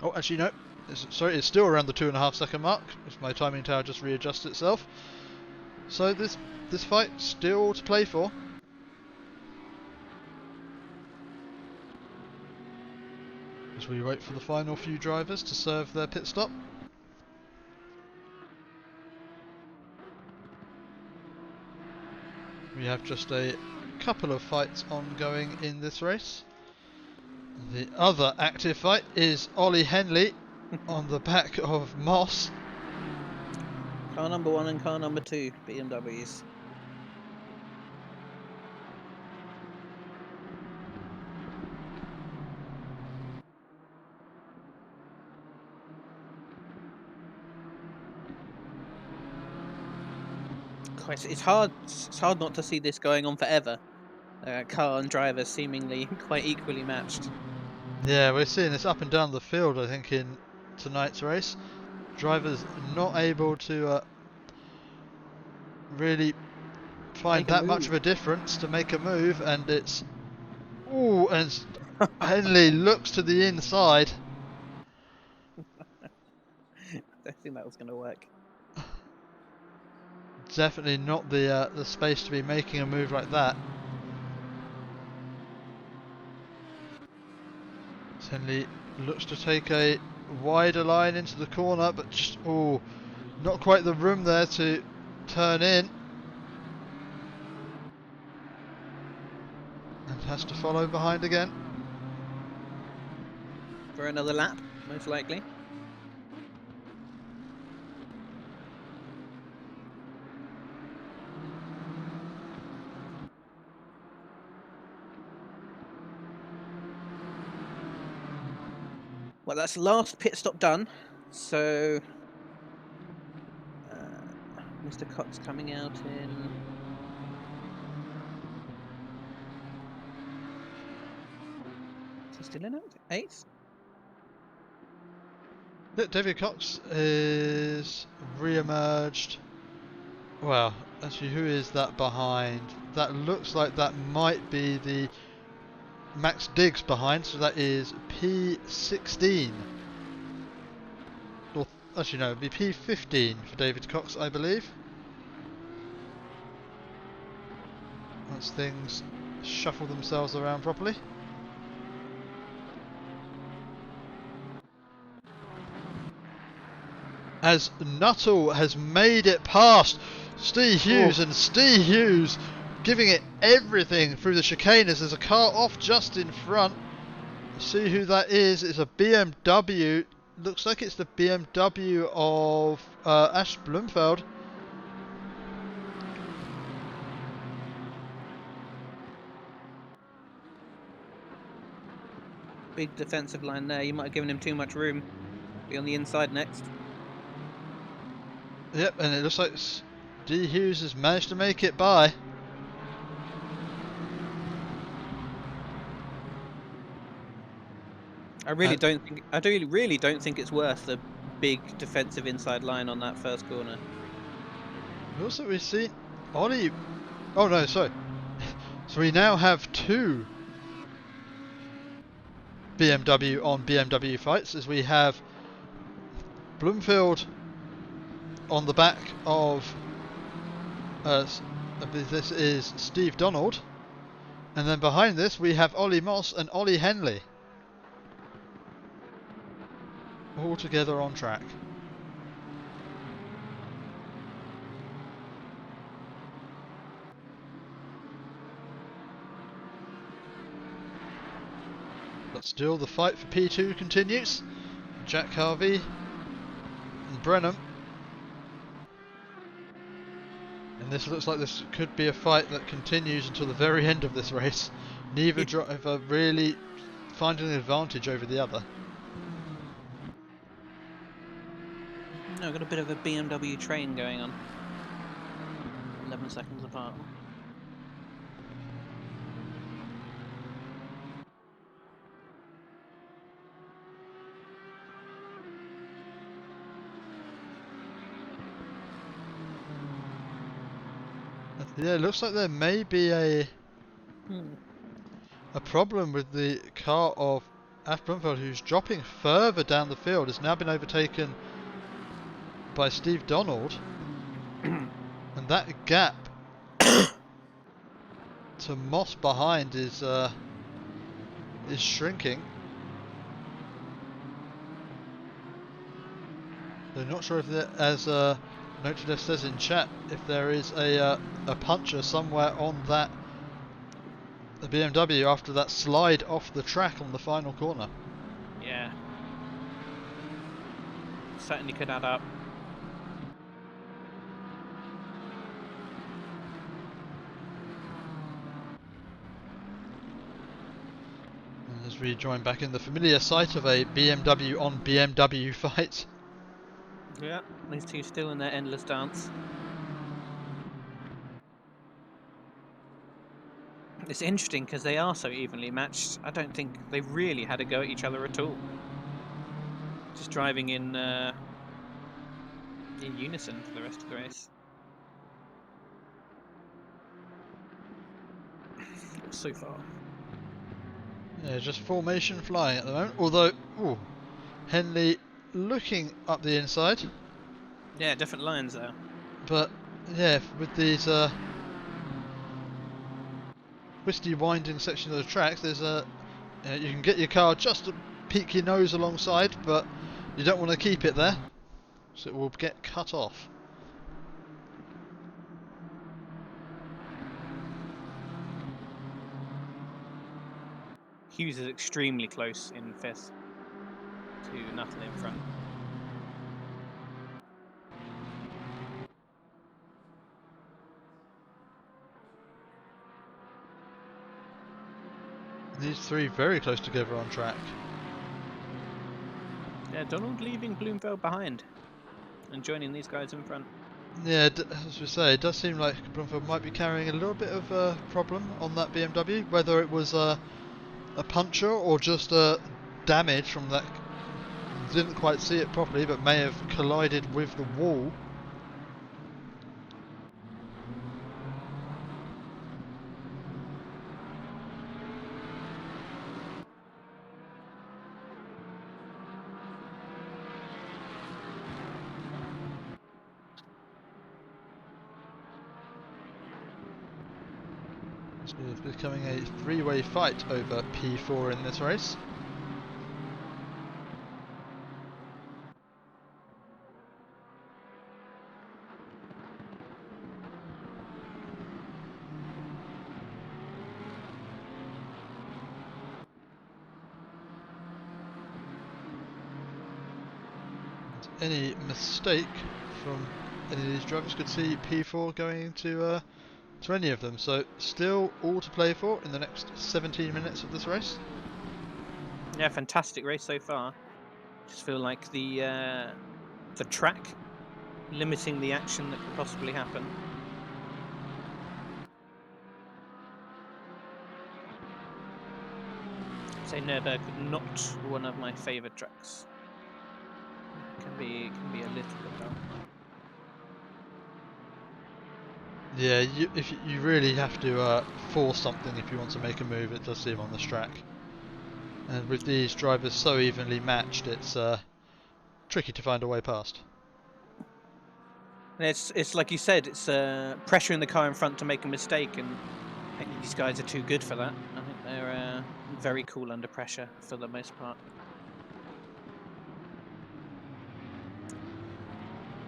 Oh, actually no. Sorry, it's still around the 2.5 second mark. If my timing tower just readjusts itself. So this fight still to play for. As we wait for the final few drivers to serve their pit stop. We have just a couple of fights ongoing in this race. The other active fight is Ollie Henley on the back of Moss. Car number 1 and car number 2, BMWs. It's hard not to see this going on forever. Car and driver seemingly quite equally matched. Yeah, we're seeing this up and down the field, I think, in tonight's race. Drivers not able to really find that much of a difference to make a move, and it's... Ooh, and Henley looks to the inside. I don't think that was going to work. Definitely not the space to be making a move like that. Henley looks to take a wider line into the corner, but just, ooh, not quite the room there to turn in. And has to follow behind again. For another lap, most likely. Well, that's the last pit stop done. So, Mr. Cox coming out in... Is he still in 8th? David Cox is re-emerged. Well, actually, who is that behind? That looks like that might be the Max Diggs behind, so that is P16. Or, actually no, it'd be P15 for David Cox, I believe. Once things shuffle themselves around properly. As Nuttall has made it past Steve Hughes, and Steve Hughes giving it everything through the chicane as there's a car off just in front. See who that is. It's a BMW. Looks like it's the BMW of Ash Blumfeld. Big defensive line there. You might have given him too much room. Be on the inside next. Yep, and it looks like D. Hughes has managed to make it by. I really don't think it's worth the big defensive inside line on that first corner. Also, we've seen Ollie. Oh no, sorry. So we now have two BMW on BMW fights, as we have Bloomfield on the back of this is Steve Donald, and then behind this we have Ollie Moss and Ollie Henley, all together on track. But still the fight for P2 continues. Jack Harvey and Brenham. And this looks like this could be a fight that continues until the very end of this race. Neither driver really finding an advantage over the other. No, got a bit of a BMW train going on. 11 seconds apart. Yeah, it looks like there may be a problem with the car of Ash Blumfeld, who's dropping further down the field, has now been overtaken by Steve Donald. And that gap to Moss behind is shrinking. I'm not sure if there, as Notre says in chat, if there is a puncher somewhere on that the BMW after that slide off the track on the final corner. Yeah. Certainly could add up. And as we join back in the familiar sight of a BMW on BMW fight. Yeah, these two still in their endless dance. It's interesting because they are so evenly matched. I don't think they really had a go at each other at all. Just driving in unison for the rest of the race. So far. Yeah, just formation flying at the moment. Although, ooh, Henley looking up the inside. Yeah, different lines there. But yeah, with these twisty, winding sections of the tracks, there's you can get your car just to peek your nose alongside, but you don't want to keep it there, so it will get cut off. Hughes is extremely close in fifth to Nuttall in front. These three very close together on track. Yeah, Donald leaving Bloomfield behind and joining these guys in front. Yeah, as we say, it does seem like Brunfeld might be carrying a little bit of a problem on that BMW, whether it was a puncture or just damage from that. Didn't quite see it properly, but may have collided with the wall. So it's becoming a three-way fight over P4 in this race. Any mistake from any of these drivers could see P4 going into to any of them. So still all to play for in the next 17 minutes of this race. Yeah, fantastic race so far. Just feel like the track limiting the action that could possibly happen. Say Nurburgring, not one of my favourite tracks. Can be a little bit dull. Yeah, you really have to force something if you want to make a move. It does seem on this track, and with these drivers so evenly matched, it's tricky to find a way past. And it's like you said, it's pressuring the car in front to make a mistake, and I think these guys are too good for that. I think they're very cool under pressure for the most part.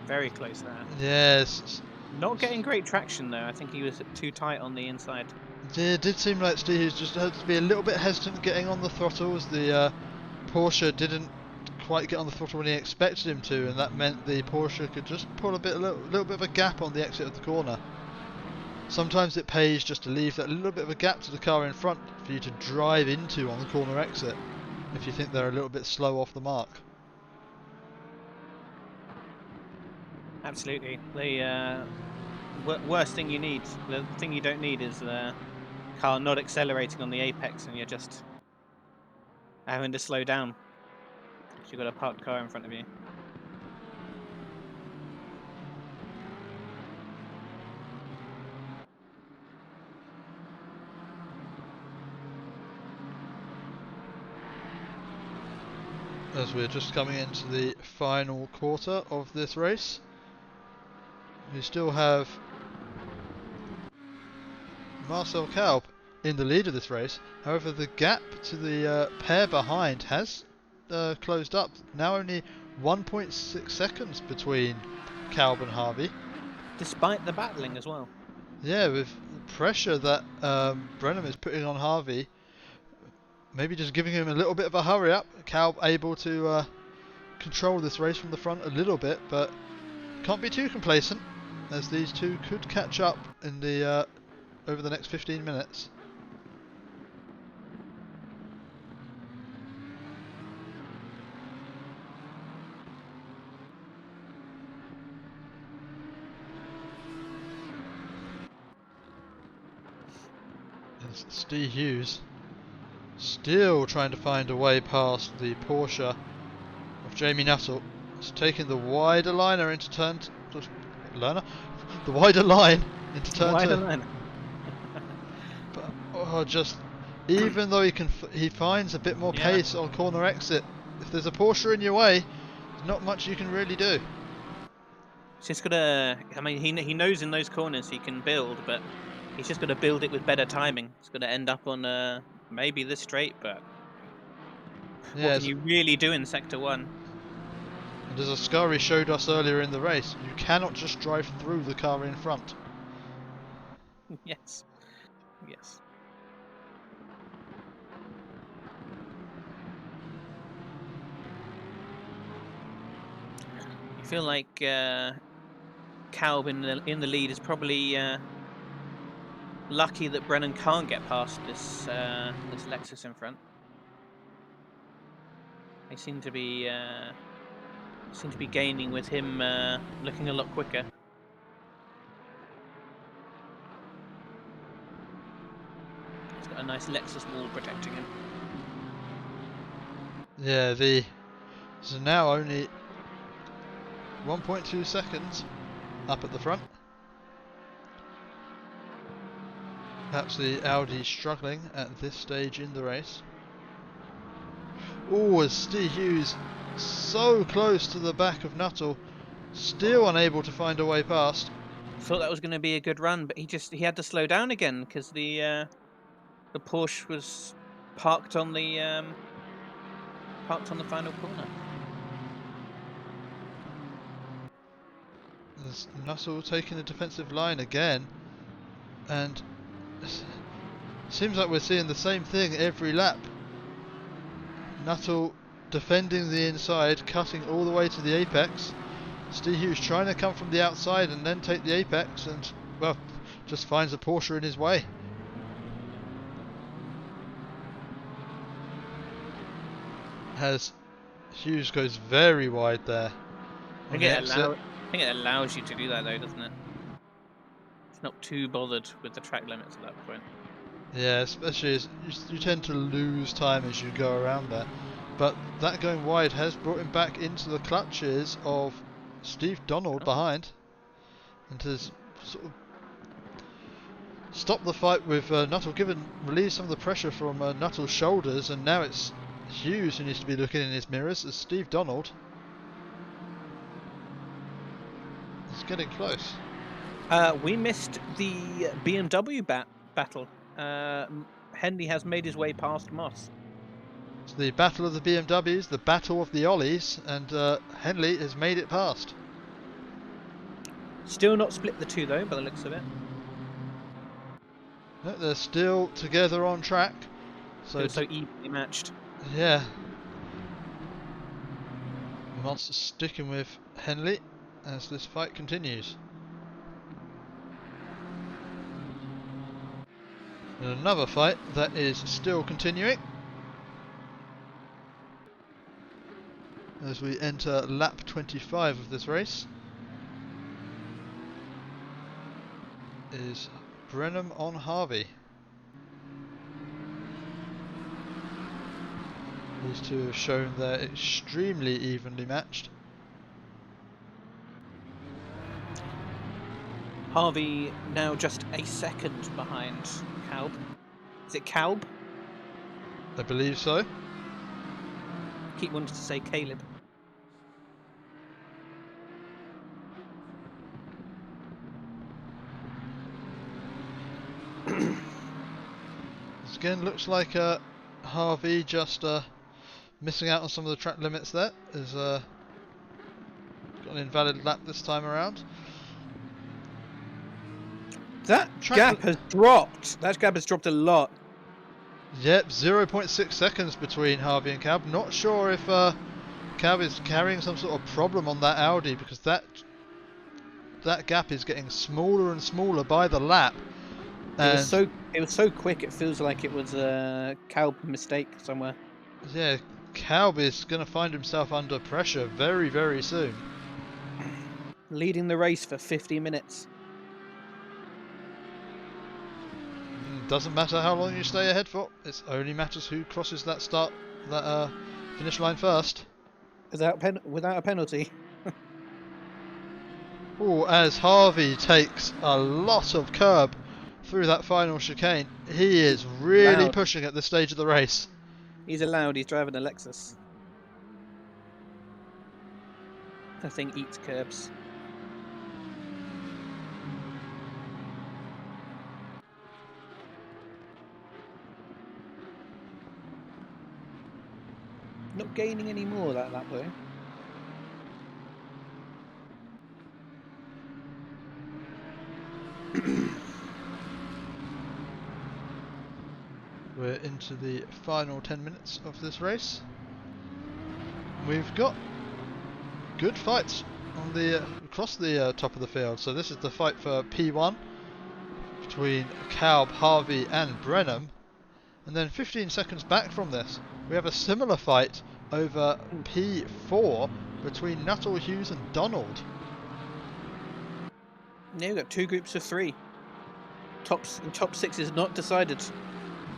Very close there. Yes. Not getting great traction though. I think he was too tight on the inside. Yeah, it did seem like Steve just had to be a little bit hesitant getting on the throttle as the Porsche didn't quite get on the throttle when he expected him to, and that meant the Porsche could just pull a little bit of a gap on the exit of the corner. Sometimes it pays just to leave that little bit of a gap to the car in front for you to drive into on the corner exit if you think they're a little bit slow off the mark. Absolutely. The worst thing you need, the thing you don't need is the car not accelerating on the apex and you're just having to slow down because you've got a parked car in front of you. as we're just coming into the final quarter of this race. We still have Marcel Kalb in the lead of this race. However, the gap to the pair behind has closed up. Now only 1.6 seconds between Kalb and Harvey. Despite the battling as well. Yeah, with the pressure that Brenham is putting on Harvey, maybe just giving him a little bit of a hurry up. Kalb able to control this race from the front a little bit, but can't be too complacent, as these two could catch up in the over the next 15 minutes. As Steve Hughes still trying to find a way past the Porsche of Jamie Nuttall. He's taking the wider liner into turn the wider line into turn Wider 2. line. But just even though he finds a bit more pace on corner exit, if there's a Porsche in your way, there's not much you can really do. He's just gotta. I mean, he knows in those corners he can build, but he's just got to build it with better timing. It's going to end up on maybe the straight, but what can you really do in Sector 1? And as Ascari showed us earlier in the race, you cannot just drive through the car in front. Yes. Yes. I feel like Kalb in the lead is probably lucky that Brennan can't get past this Lexus in front. They seem to be gaining with him looking a lot quicker. He's got a nice Lexus wall protecting him. Yeah, so now only 1.2 seconds up at the front. Perhaps the Audi struggling at this stage in the race. Oh, as Steve Hughes so close to the back of Nuttall, still unable to find a way past. Thought that was going to be a good run, but he had to slow down again because the Porsche was parked on the final corner. There's Nuttall taking the defensive line again, and it seems like we're seeing the same thing every lap. Nuttall defending the inside, cutting all the way to the apex. Steve Hughes trying to come from the outside and then take the apex, and well, just finds a Porsche in his way. As Hughes goes very wide there. I think it allows you to do that though, doesn't it? It's not too bothered with the track limits at that point. Yeah, especially as you tend to lose time as you go around there. But that going wide has brought him back into the clutches of Steve Donald behind, and has sort of stopped the fight with Nuttall, relieved some of the pressure from Nuttall's shoulders, and now it's Hughes who needs to be looking in his mirrors as Steve Donald is getting close. We missed the BMW battle. Henley has made his way past Moss. It's the battle of the BMWs, the battle of the Ollies, and Henley has made it past. Still not split the two though, by the looks of it. No, they're still together on track. So evenly matched. Yeah. Moss sticking with Henley as this fight continues. And another fight that is still continuing as we enter lap 25 of this race is Brenham on Harvey. These two have shown they're extremely evenly matched. Harvey now just a second behind Kalb. Is it Kalb? I believe so. keep wanting to say Caleb. This again looks like Harvey just missing out on some of the track limits there. Has got an invalid lap this time around. That gap has dropped. That gap has dropped a lot. Yep, 0.6 seconds between Harvey and Calb. Not sure if Calb is carrying some sort of problem on that Audi, because that gap is getting smaller and smaller by the lap. It was so quick. It feels like it was a Calb mistake somewhere. Yeah, Calb is going to find himself under pressure very, very soon. Leading the race for 50 minutes. Doesn't matter how long you stay ahead for. It only matters who crosses that finish line first. Without a penalty. Oh, as Harvey takes a lot of curb through that final chicane, he is really pushing at this stage of the race. He's allowed. He's driving a Lexus. That thing eats curbs. Not gaining any more that way. We're into the final 10 minutes of this race. We've got good fights on across the top of the field. So this is the fight for P1 between Calb, Harvey and Brenham. And then 15 seconds back from this, we have a similar fight over P4 between Nuttall, Hughes and Donald. Yeah, we've got 2 groups of 3. Top 6 is not decided.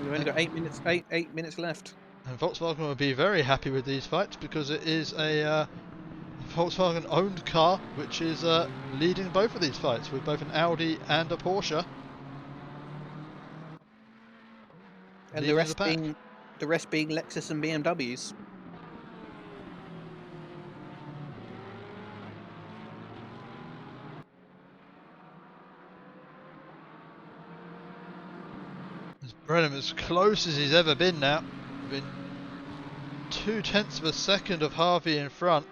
We've only got 8 minutes left. And Volkswagen will be very happy with these fights, because it is a Volkswagen owned car which is leading both of these fights, with both an Audi and a Porsche. And the rest being Lexus and BMWs. Brenham as close as he's ever been now. Been 0.2 of a second of Harvey in front.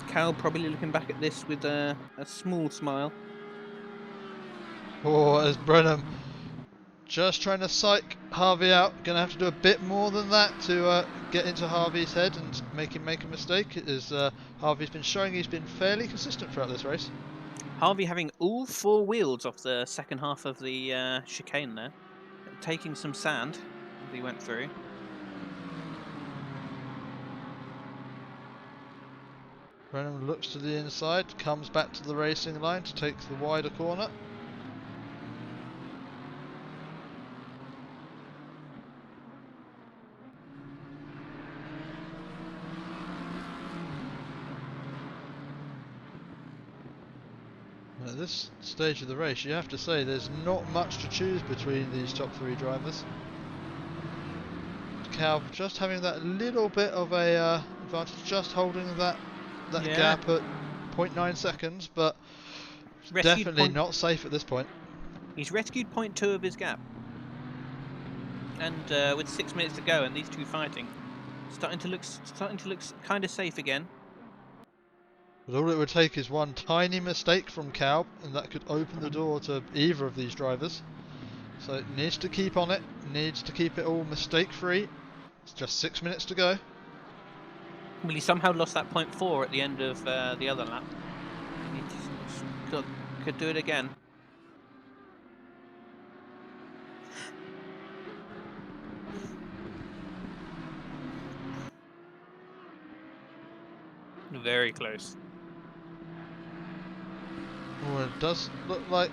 Cal probably looking back at this with a small smile. Oh, as Brenham just trying to psych Harvey out. Gonna have to do a bit more than that to get into Harvey's head and make him make a mistake, as Harvey's been showing he's been fairly consistent throughout this race. Harvey having all 4 wheels off the second half of the chicane there. Taking some sand as he went through. Brenham looks to the inside, comes back to the racing line to take the wider corner. At this stage of the race, you have to say there's not much to choose between these top 3 drivers. Calb just having that little bit of a advantage, just holding that gap at 0.9 seconds, but definitely not safe at this point. He's rescued 0.2 of his gap, and with 6 minutes to go, and these 2 fighting, starting to look kind of safe again. But all it would take is one tiny mistake from Calb, and that could open the door to either of these drivers. So it needs to keep on it, needs to keep it all mistake free. It's just 6 minutes to go. Well, he somehow lost that 0.4 at the end of the other lap. He could do it again. Very close. Well, it does look like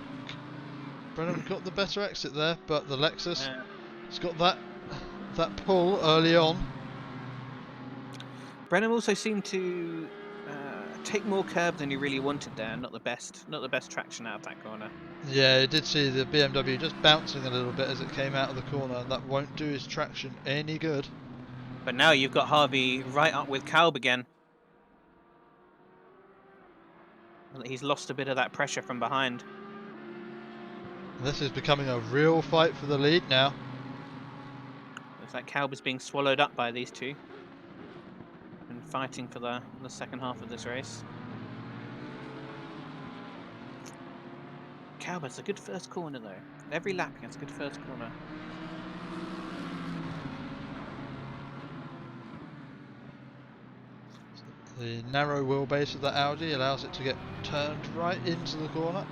Brenham got the better exit there, but the Lexus has got that pull early on. Brenham also seemed to take more curb than you really wanted there. Not the best traction out of that corner. Yeah, you did see the BMW just bouncing a little bit as it came out of the corner, and that won't do his traction any good. But now you've got Harvey right up with Kalb again. He's lost a bit of that pressure from behind. This is becoming a real fight for the lead now. Looks like Kalb is being swallowed up by these two. And fighting for the second half of this race. Kalb has a good first corner though. Every lap he has a good first corner. The narrow wheelbase of the Audi allows it to get turned right into the corner.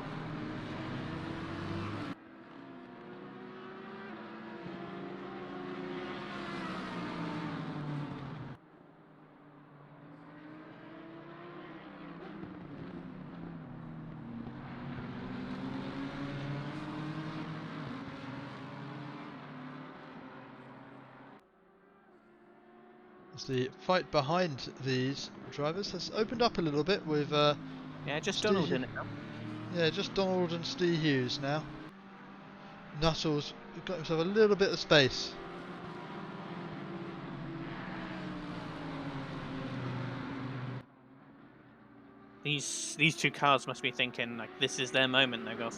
The fight behind these drivers has opened up a little bit with Yeah, just Donald in it now. Yeah, just Donald and Steve Hughes now. Nuttall's got himself a little bit of space. These two cars must be thinking like this is their moment. They've got,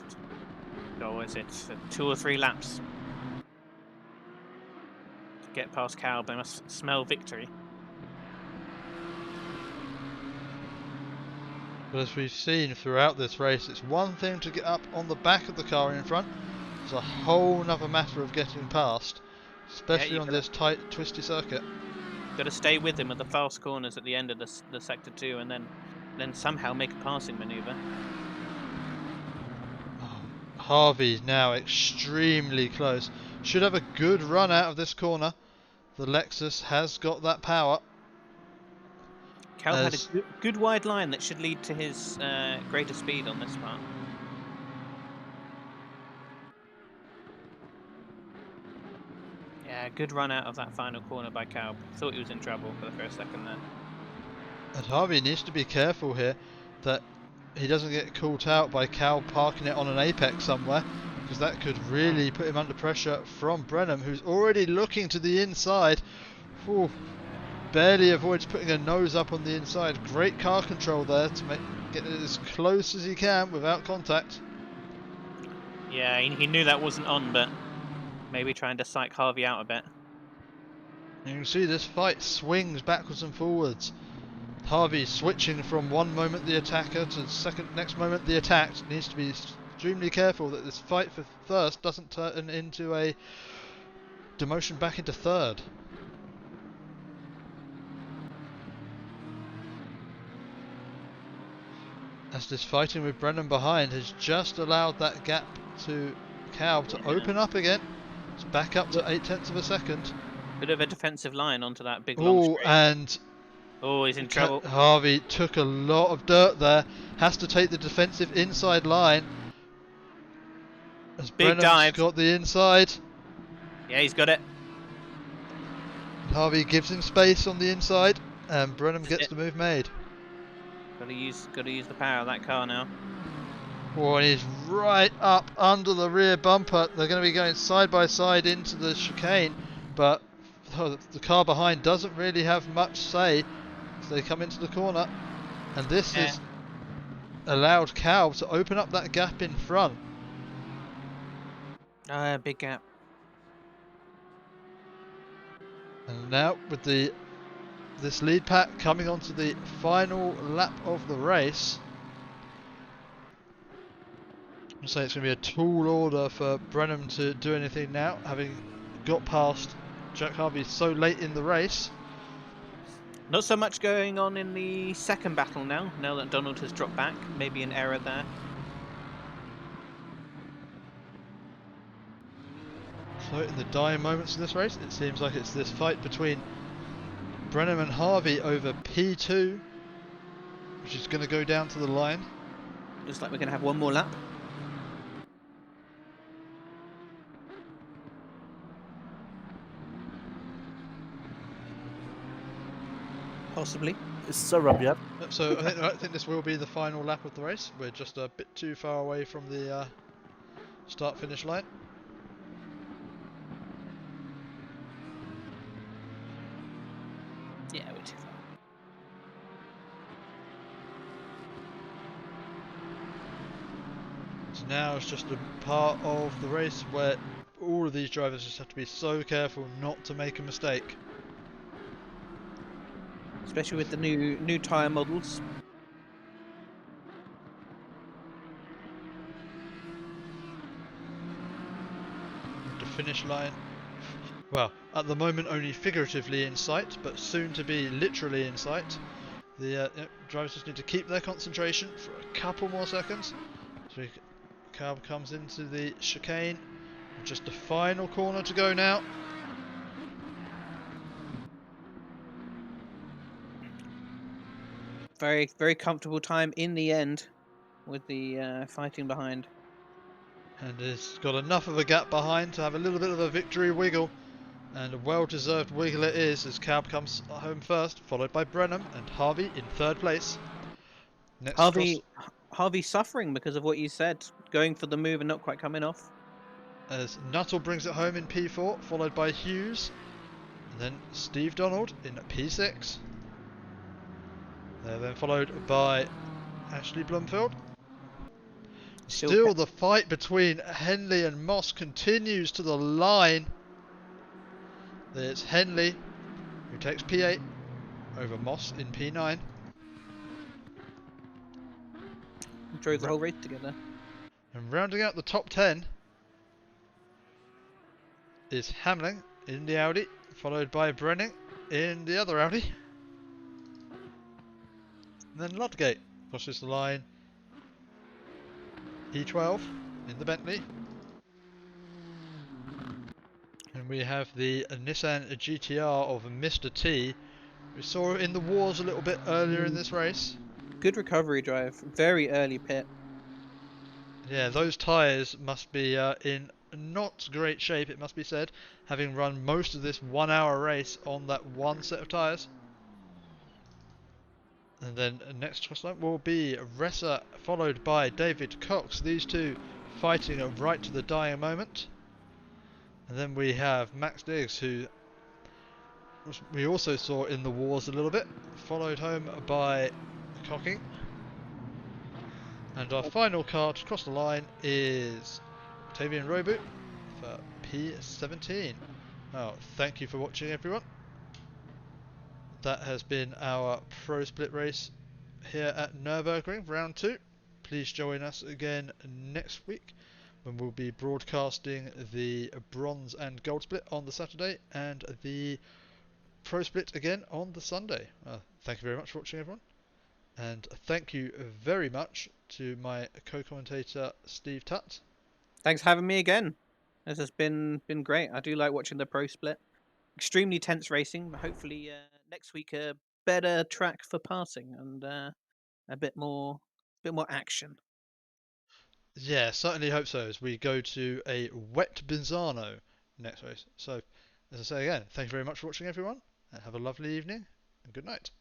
oh, is it 2 or 3 laps to get past Kalb? They must smell victory. But as we've seen throughout this race, it's one thing to get up on the back of the car in front. It's a whole nother matter of getting past, especially on this tight, twisty circuit. Got to stay with him at the fast corners at the end of the sector 2, and then somehow make a passing manoeuvre. Oh, Harvey now extremely close. Should have a good run out of this corner. The Lexus has got that power. Kalb had a good wide line that should lead to his greater speed on this part. Yeah, good run out of that final corner by Kalb. Thought he was in trouble for the first second there. And Harvey needs to be careful here that he doesn't get caught out by Kalb parking it on an apex somewhere, because that could really put him under pressure from Brenham, who's already looking to the inside. Ooh, barely avoids putting a nose up on the inside. Great car control there to get it as close as he can without contact. Yeah, he knew that wasn't on, but maybe trying to psych Harvey out a bit. You can see this fight swings backwards and forwards. Harvey switching from one moment the attacker to the next moment the attacked. Needs to be extremely careful that this fight for first doesn't turn into a demotion back into third. As this fighting with Brennan behind has just allowed that gap to Kalb to open up again. It's back up to 0.8 of a second. Bit of a defensive line onto that big long straight. And oh, he's in trouble. Harvey took a lot of dirt there. Has to take the defensive inside line. As Big Brennan's dive. got the inside. Yeah, he's got it. Harvey gives him space on the inside, and Brennan gets the move made. Got to use the power of that car now. Oh, and he's right up under the rear bumper. They're going to be going side by side into the chicane, but the car behind doesn't really have much say as they come into the corner, and this has allowed Kalb to open up that gap in front. Big gap. And now with this lead pack coming onto the final lap of the race, I'll say it's going to be a tall order for Brenham to do anything now, having got past Jack Harvey so late in the race. Not so much going on in the second battle now that Donald has dropped back. Maybe an error there. So in the dying moments of this race, it seems like it's this fight between Brenham and Harvey over P2, which is going to go down to the line. Looks like we're going to have one more lap. Possibly. So, Rob, So I think this will be the final lap of the race. We're just a bit too far away from the start-finish line. Yeah, we're too far. So now it's just a part of the race where all of these drivers just have to be so careful not to make a mistake. Especially with the new tyre models. The finish line, well, at the moment only figuratively in sight, but soon to be literally in sight. The drivers just need to keep their concentration for a couple more seconds. So car comes into the chicane. Just the final corner to go now. Very, very comfortable time in the end with the fighting behind. And it's got enough of a gap behind to have a little bit of a victory wiggle. And a well-deserved wiggle it is as Cab comes home first, followed by Brenham and Harvey in third place. Next across Harvey suffering because of what you said, going for the move and not quite coming off. as Nuttall brings it home in P4, followed by Hughes. And then Steve Donald in P6. They're then followed by Ashley Blumfield. Still the fight between Henley and Moss continues to the line. There's Henley who takes P8 over Moss in P9. Drove the whole race together. And rounding out the top 10 is Hamling in the Audi, followed by Brenning in the other Audi. And then Ludgate crosses the line. E12 in the Bentley. And we have the Nissan GTR of Mr. T. We saw it in the wars a little bit earlier in this race. Good recovery drive. Very early pit. Yeah, those tyres must be in not great shape, it must be said, having run most of this 1 hour race on that one set of tyres. And then next cross line will be Ressa, followed by David Cox. These two fighting right to the dying moment. And then we have Max Diggs, who we also saw in the wars a little bit, followed home by Cocking. And our final car to cross the line is Octavian Robu for P17. Well, thank you for watching, everyone. That has been our Pro Split race here at Nurburgring, round 2. Please join us again next week when we'll be broadcasting the Bronze and Gold Split on the Saturday and the Pro Split again on the Sunday. Thank you very much for watching, everyone. And thank you very much to my co-commentator Steve Tutt. Thanks for having me again. This has been great. I do like watching the Pro Split. Extremely tense racing, but hopefully next week a better track for passing and a bit more action. Yeah, certainly hope so as we go to a wet Binzano next race. So, as I say again, thank you very much for watching, everyone, and have a lovely evening and good night.